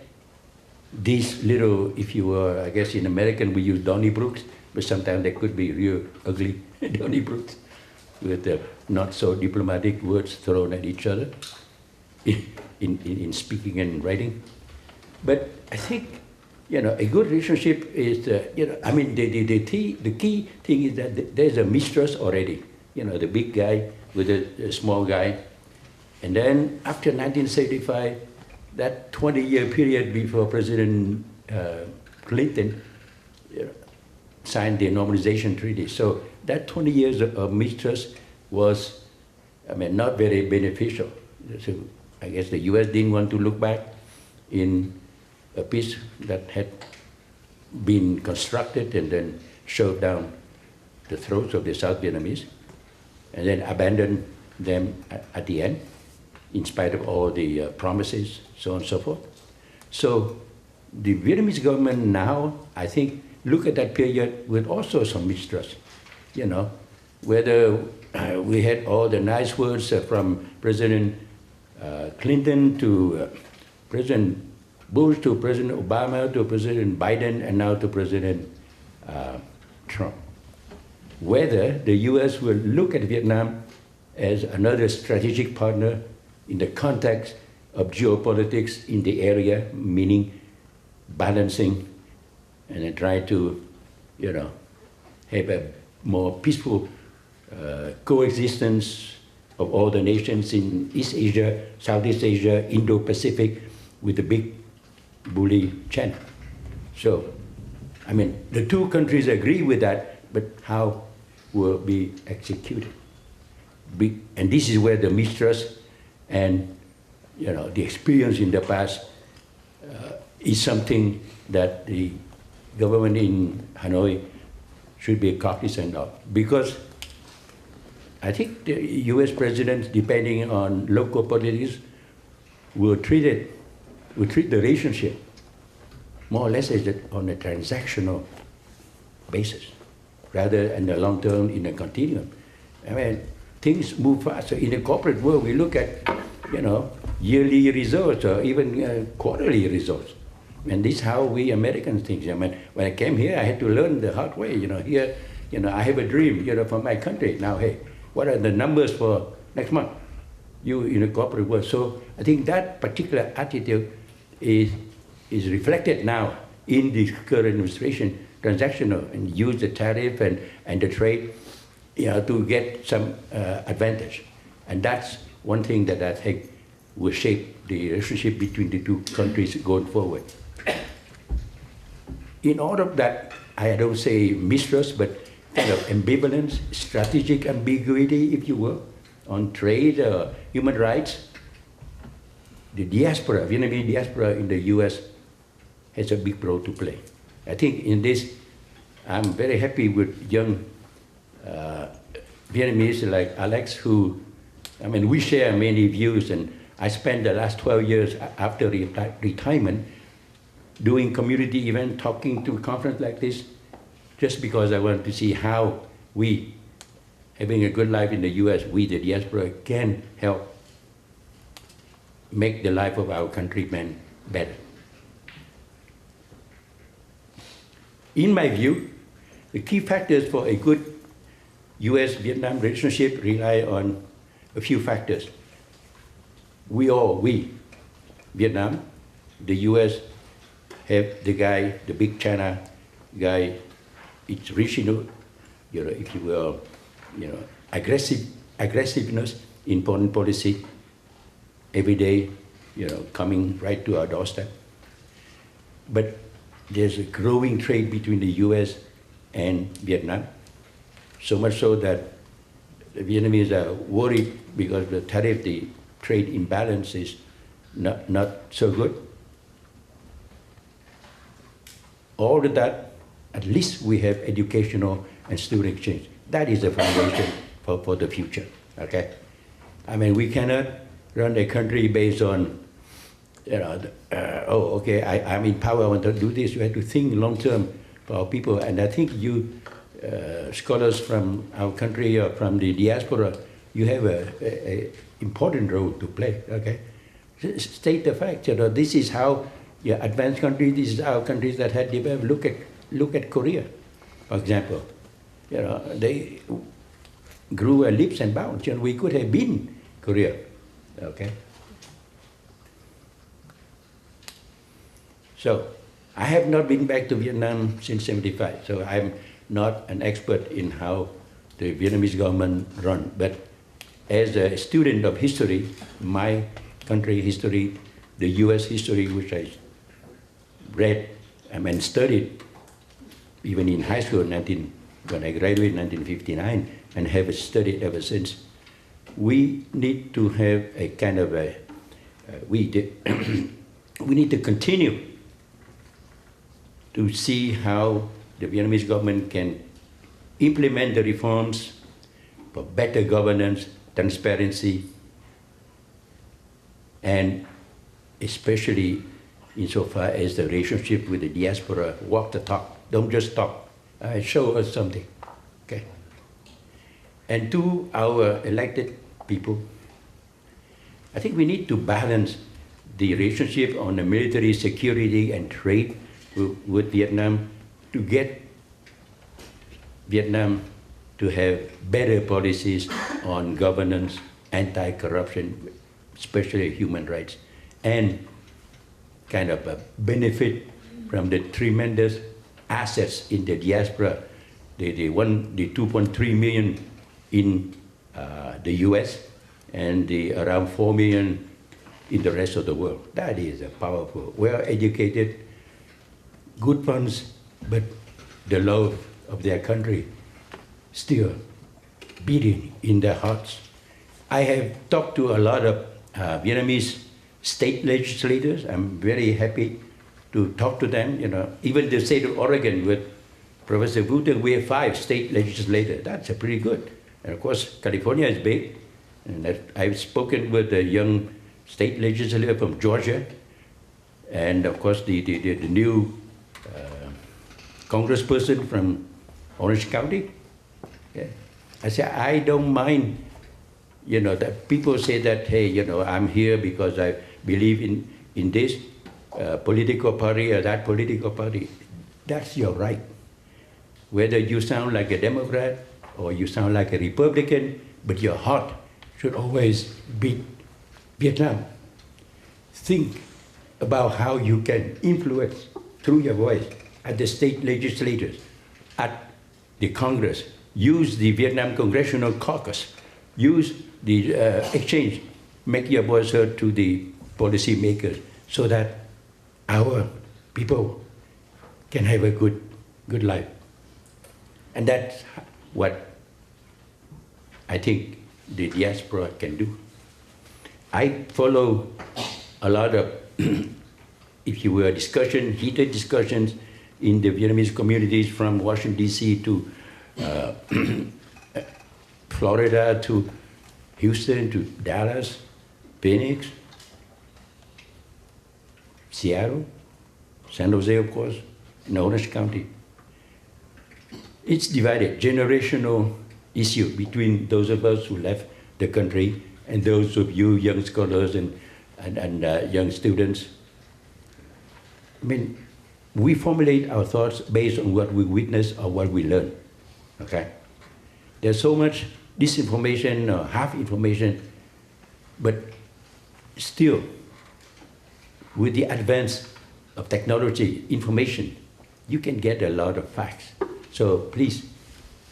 these little, if you were, I guess in American we use Donnybrooks, but sometimes they could be real ugly Donnybrooks with not so diplomatic words thrown at each other in speaking and writing. But I think, a good relationship is, the key thing is that there's a mistrust already. The big guy with the small guy. And then after 1975, that 20-year period before President Clinton signed the Normalization Treaty. So that 20 years of mistrust was, not very beneficial. So I guess the US didn't want to look back in a peace that had been constructed and then shoved down the throats of the South Vietnamese, and then abandoned them at the end, in spite of all the promises, so on and so forth. So the Vietnamese government now, I think, look at that period with also some mistrust. Whether we had all the nice words from President Clinton to President Bush to President Obama to President Biden and now to President Trump. Whether the US will look at Vietnam as another strategic partner in the context of geopolitics in the area, meaning balancing and then try to, have a more peaceful coexistence of all the nations in East Asia, Southeast Asia, Indo-Pacific, with the big bully China. So, the two countries agree with that, but how will be executed? And this is where the mistrust and the experience in the past is something that the government in Hanoi should be cognizant of, because I think the US presidents, depending on local politics, will treat the relationship more or less as on a transactional basis, rather in the long term in a continuum. Things move fast. So in the corporate world, we look at, yearly results or even quarterly results. And this is how we Americans think. When I came here, I had to learn the hard way. Here, I have a dream, for my country. Now, hey, what are the numbers for next month? You in the corporate world. So I think that particular attitude is reflected now in the current administration, transactional, and use the tariff and the trade, to get some advantage. And that's one thing that I think will shape the relationship between the two countries going forward. In all of that, I don't say mistrust, but kind of ambivalence, strategic ambiguity, if you will, on trade, human rights. The diaspora, Vietnamese diaspora in the US has a big role to play. I think in this, I'm very happy with young Vietnamese like Alex, who, we share many views, and I spent the last 12 years after retirement doing community events, talking to a conference like this, just because I want to see how we, having a good life in the US, we, the diaspora, can help make the life of our countrymen better. In my view, the key factors for a good US-Vietnam relationship rely on a few factors. We, Vietnam, the US have the big China guy, it's regional, if you will, aggressiveness in foreign policy every day, coming right to our doorstep. But there's a growing trade between the US and Vietnam, so much so that the Vietnamese are worried because the tariff, the trade imbalance is not so good. All of that, at least we have educational and student exchange. That is the foundation for the future, okay? I mean, we cannot run a country based on, I'm in power, I want to do this. You have to think long-term for our people. And I think you, scholars from our country or from the diaspora, you have a important role to play, okay? State the fact, this is how advanced countries, this is how countries that had developed, look at Korea, for example. They grew leaps and bounds, and we could have been Korea, okay? So, I have not been back to Vietnam since '75, so I'm not an expert in how the Vietnamese government run, but as a student of history, my country history, the US history, which I read and studied even in high school when I graduated in 1959 and have studied ever since. We need to have a kind of we need to continue to see how the Vietnamese government can implement the reforms for better governance, transparency, and especially insofar as the relationship with the diaspora, walk the talk, don't just talk, show us something, okay? And to our elected people, I think we need to balance the relationship on the military, security, and trade with Vietnam to get Vietnam to have better policies on governance, anti-corruption, especially human rights, and kind of benefit from the tremendous assets in the diaspora, the 2.3 million in the US and the around 4 million in the rest of the world. That is a powerful, well-educated, good funds, but the love of their country still beating in their hearts. I have talked to a lot of Vietnamese state legislators. I'm very happy to talk to them. Even the state of Oregon with Professor Vu Tuong, we have 5 state legislators. That's pretty good. And of course, California is big. And I've spoken with a young state legislator from Georgia, and of course the new congressperson from Orange County. Okay. I say, I don't mind, that people say that, hey, I'm here because I believe in this political party or that political party. That's your right. Whether you sound like a Democrat or you sound like a Republican, but your heart should always beat Vietnam. Think about how you can influence through your voice at the state legislatures, at the Congress. Use the Vietnam Congressional Caucus. Use the exchange. Make your voice heard to the policy makers so that our people can have a good life. And that's what I think the diaspora can do. I follow a lot of, if you will, heated discussions in the Vietnamese communities from Washington, D.C. to Florida to Houston to Dallas, Phoenix, Seattle, San Jose, of course, in Orange County. it's divided, generational issue between those of us who left the country and those of you young scholars and young students. I mean, we formulate our thoughts based on what we witness or what we learn, okay? There's so much disinformation or half information, but still, with the advance of technology, information, you can get a lot of facts. So please,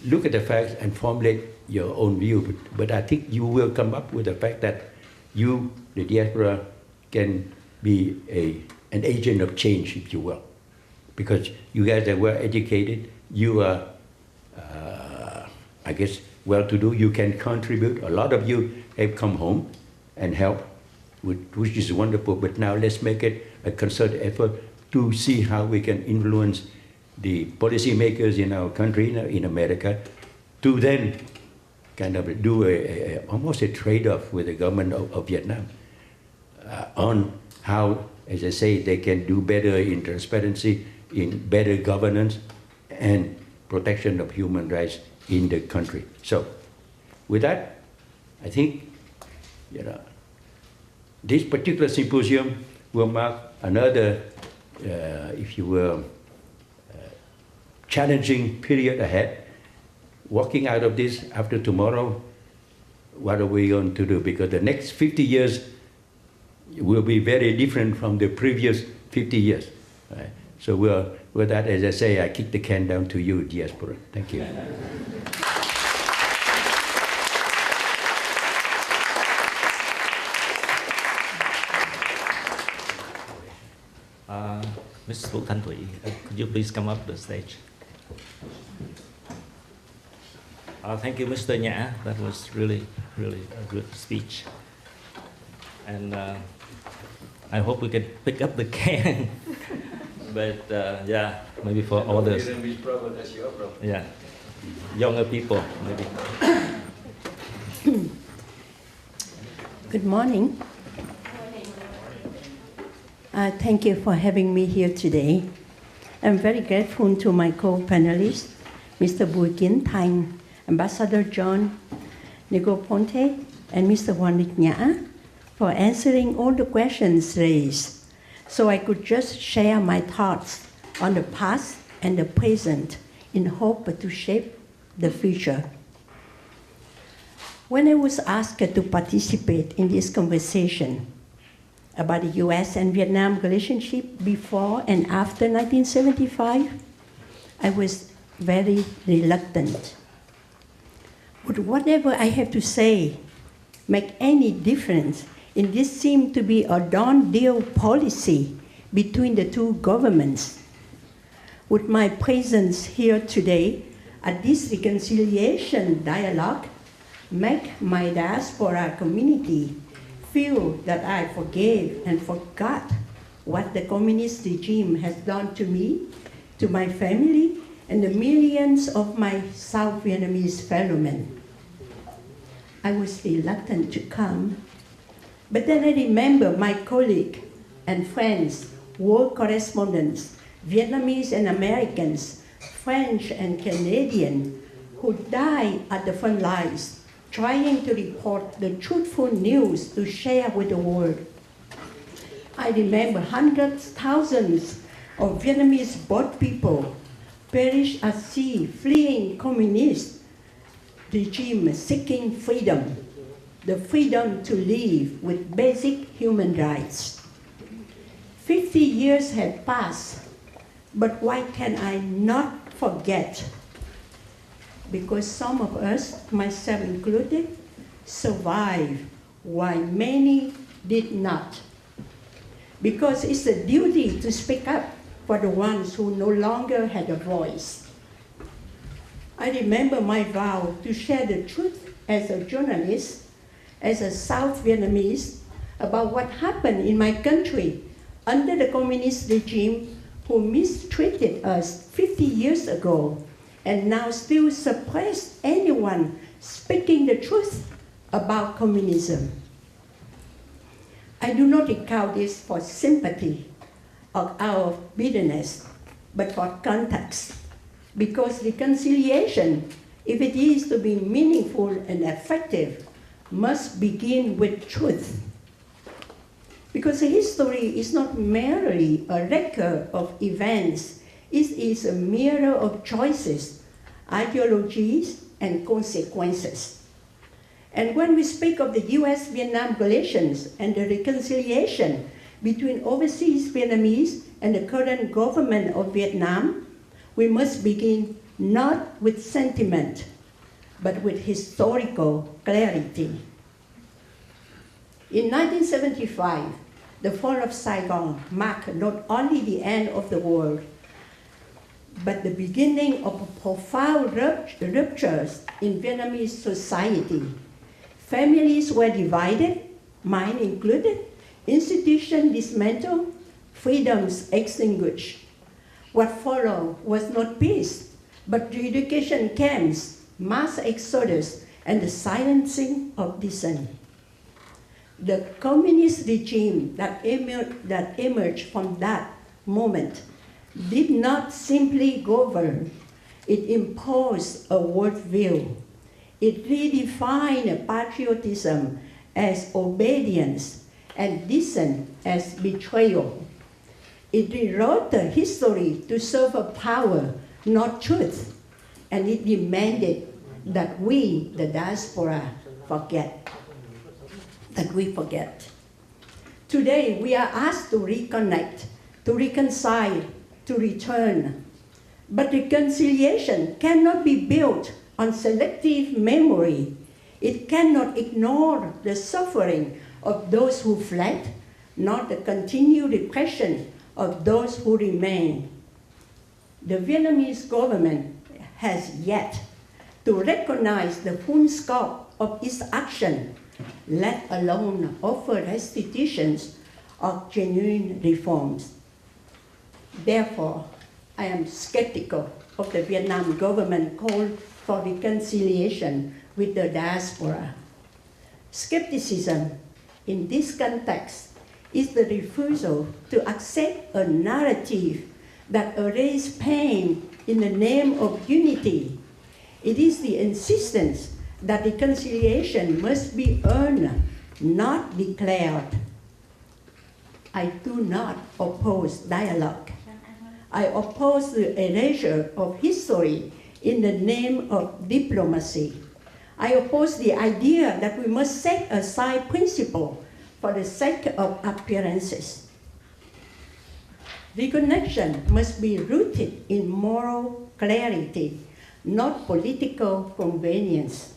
look at the facts and formulate your own view. But I think you will come up with the fact that you, the diaspora, can be an agent of change, if you will. Because you guys are well educated, you are, I guess, well-to-do, you can contribute. A lot of you have come home and help, which is wonderful. But now let's make it a concerted effort to see how we can influence the policymakers in our country, in America, to then kind of do almost a trade-off with the government of Vietnam on how, as I say, they can do better in transparency, in better governance, and protection of human rights in the country. So, with that, I think, this particular symposium will mark another, if you will, challenging period ahead. Walking out of this after tomorrow, what are we going to do? Because the next 50 years will be very different from the previous 50 years. Right? So with that, as I say, I kick the can down to you, diaspora. Thank you. Mrs. Vũ Thanh Thủy, could you please come up to the stage? Thank you, Mr. Nhã. That was really, really a good speech. And I hope we can pick up the can. But yeah, maybe for others. Yeah, younger people, maybe. Good morning. Thank you for having me here today. I'm very grateful to my co-panelists, Mr. Bui Kien Thanh, Ambassador John, Negroponte, and Mr. Nguyen Nhã for answering all the questions raised, so I could just share my thoughts on the past and the present in hope to shape the future. When I was asked to participate in this conversation about the US and Vietnam relationship before and after 1975, I was very reluctant. Would whatever I have to say make any difference in this seemed to be a done deal policy between the two governments? Would my presence here today at this reconciliation dialogue make my diaspora community feel that I forgave and forgot what the communist regime has done to me, to my family, and the millions of my South Vietnamese fellow men? I was reluctant to come, but then I remember my colleague and friends, war correspondents, Vietnamese and Americans, French and Canadian, who died at the front lines, trying to report the truthful news to share with the world. I remember hundreds, thousands of Vietnamese boat people perished at sea, fleeing communist regime, seeking freedom, the freedom to live with basic human rights. 50 years have passed, but why can I not forget? Because some of us, myself included, survived while many did not. Because it's a duty to speak up for the ones who no longer had a voice. I remember my vow to share the truth as a journalist, as a South Vietnamese, about what happened in my country under the communist regime who mistreated us 50 years ago and now still suppress anyone speaking the truth about communism. I do not recount this for sympathy or out of bitterness, but for context. because reconciliation, if it is to be meaningful and effective, must begin with truth. Because history is not merely a record of events, it is a mirror of choices, ideologies, and consequences. And when we speak of the US-Vietnam relations and the reconciliation between overseas Vietnamese and the current government of Vietnam, we must begin not with sentiment, but with historical clarity. In 1975, the fall of Saigon marked not only the end of the world, but the beginning of profound ruptures in Vietnamese society. Families were divided, mine included, institutions dismantled, freedoms extinguished. What followed was not peace, but re-education camps, mass exodus, and the silencing of dissent. The communist regime that emerged from that moment did not simply govern, it imposed a worldview. It redefined patriotism as obedience and dissent as betrayal. It rewrote the history to serve a power, not truth, and it demanded that we, the diaspora, forget. Today, we are asked to reconnect, to reconcile, to return. But reconciliation cannot be built on selective memory. It cannot ignore the suffering of those who fled, nor the continued repression of those who remain. The Vietnamese government has yet to recognize the full scope of its action, let alone offer restitutions or genuine reforms. Therefore, I am skeptical of the Vietnam government call for reconciliation with the diaspora. Skepticism in this context is the refusal to accept a narrative that erases pain in the name of unity. It is the insistence that reconciliation must be earned, not declared. I do not oppose dialogue. I oppose the erasure of history in the name of diplomacy. I oppose the idea that we must set aside principle for the sake of appearances. Reconnection must be rooted in moral clarity, not political convenience.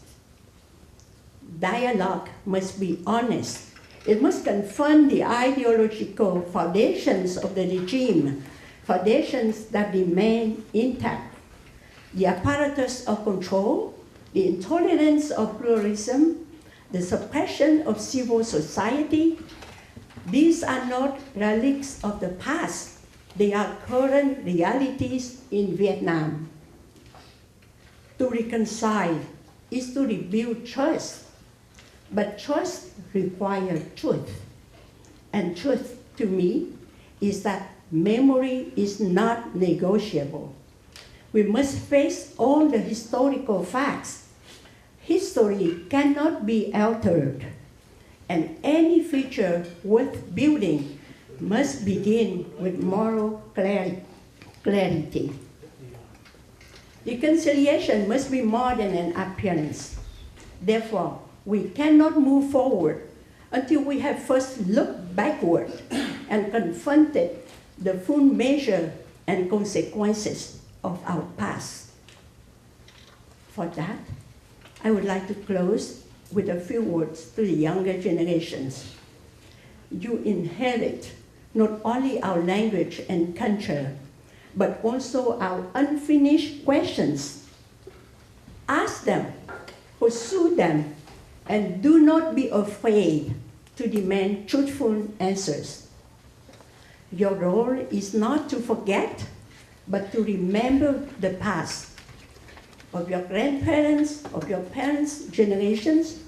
Dialogue must be honest. It must confront the ideological foundations of the regime, foundations that remain intact. The apparatus of control, the intolerance of pluralism, the suppression of civil society, these are not relics of the past. They are current realities in Vietnam. To reconcile is to rebuild trust, but trust requires truth. And truth, to me, is that memory is not negotiable. We must face all the historical facts. History cannot be altered, and any future worth building must begin with moral clarity. Reconciliation must be more than an appearance. Therefore, we cannot move forward until we have first looked backward and confronted the full measure and consequences of our past. For that, I would like to close with a few words to the younger generations. You inherit not only our language and culture, but also our unfinished questions. Ask them, pursue them, and do not be afraid to demand truthful answers. Your role is not to forget, but to remember the past of your grandparents, of your parents' generations,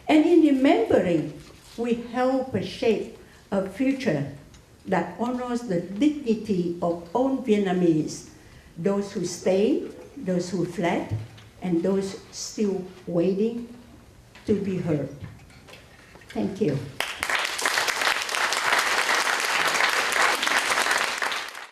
and in remembering, we help shape a future that honors the dignity of all Vietnamese, those who stayed, those who fled, and those still waiting to be heard. Thank you.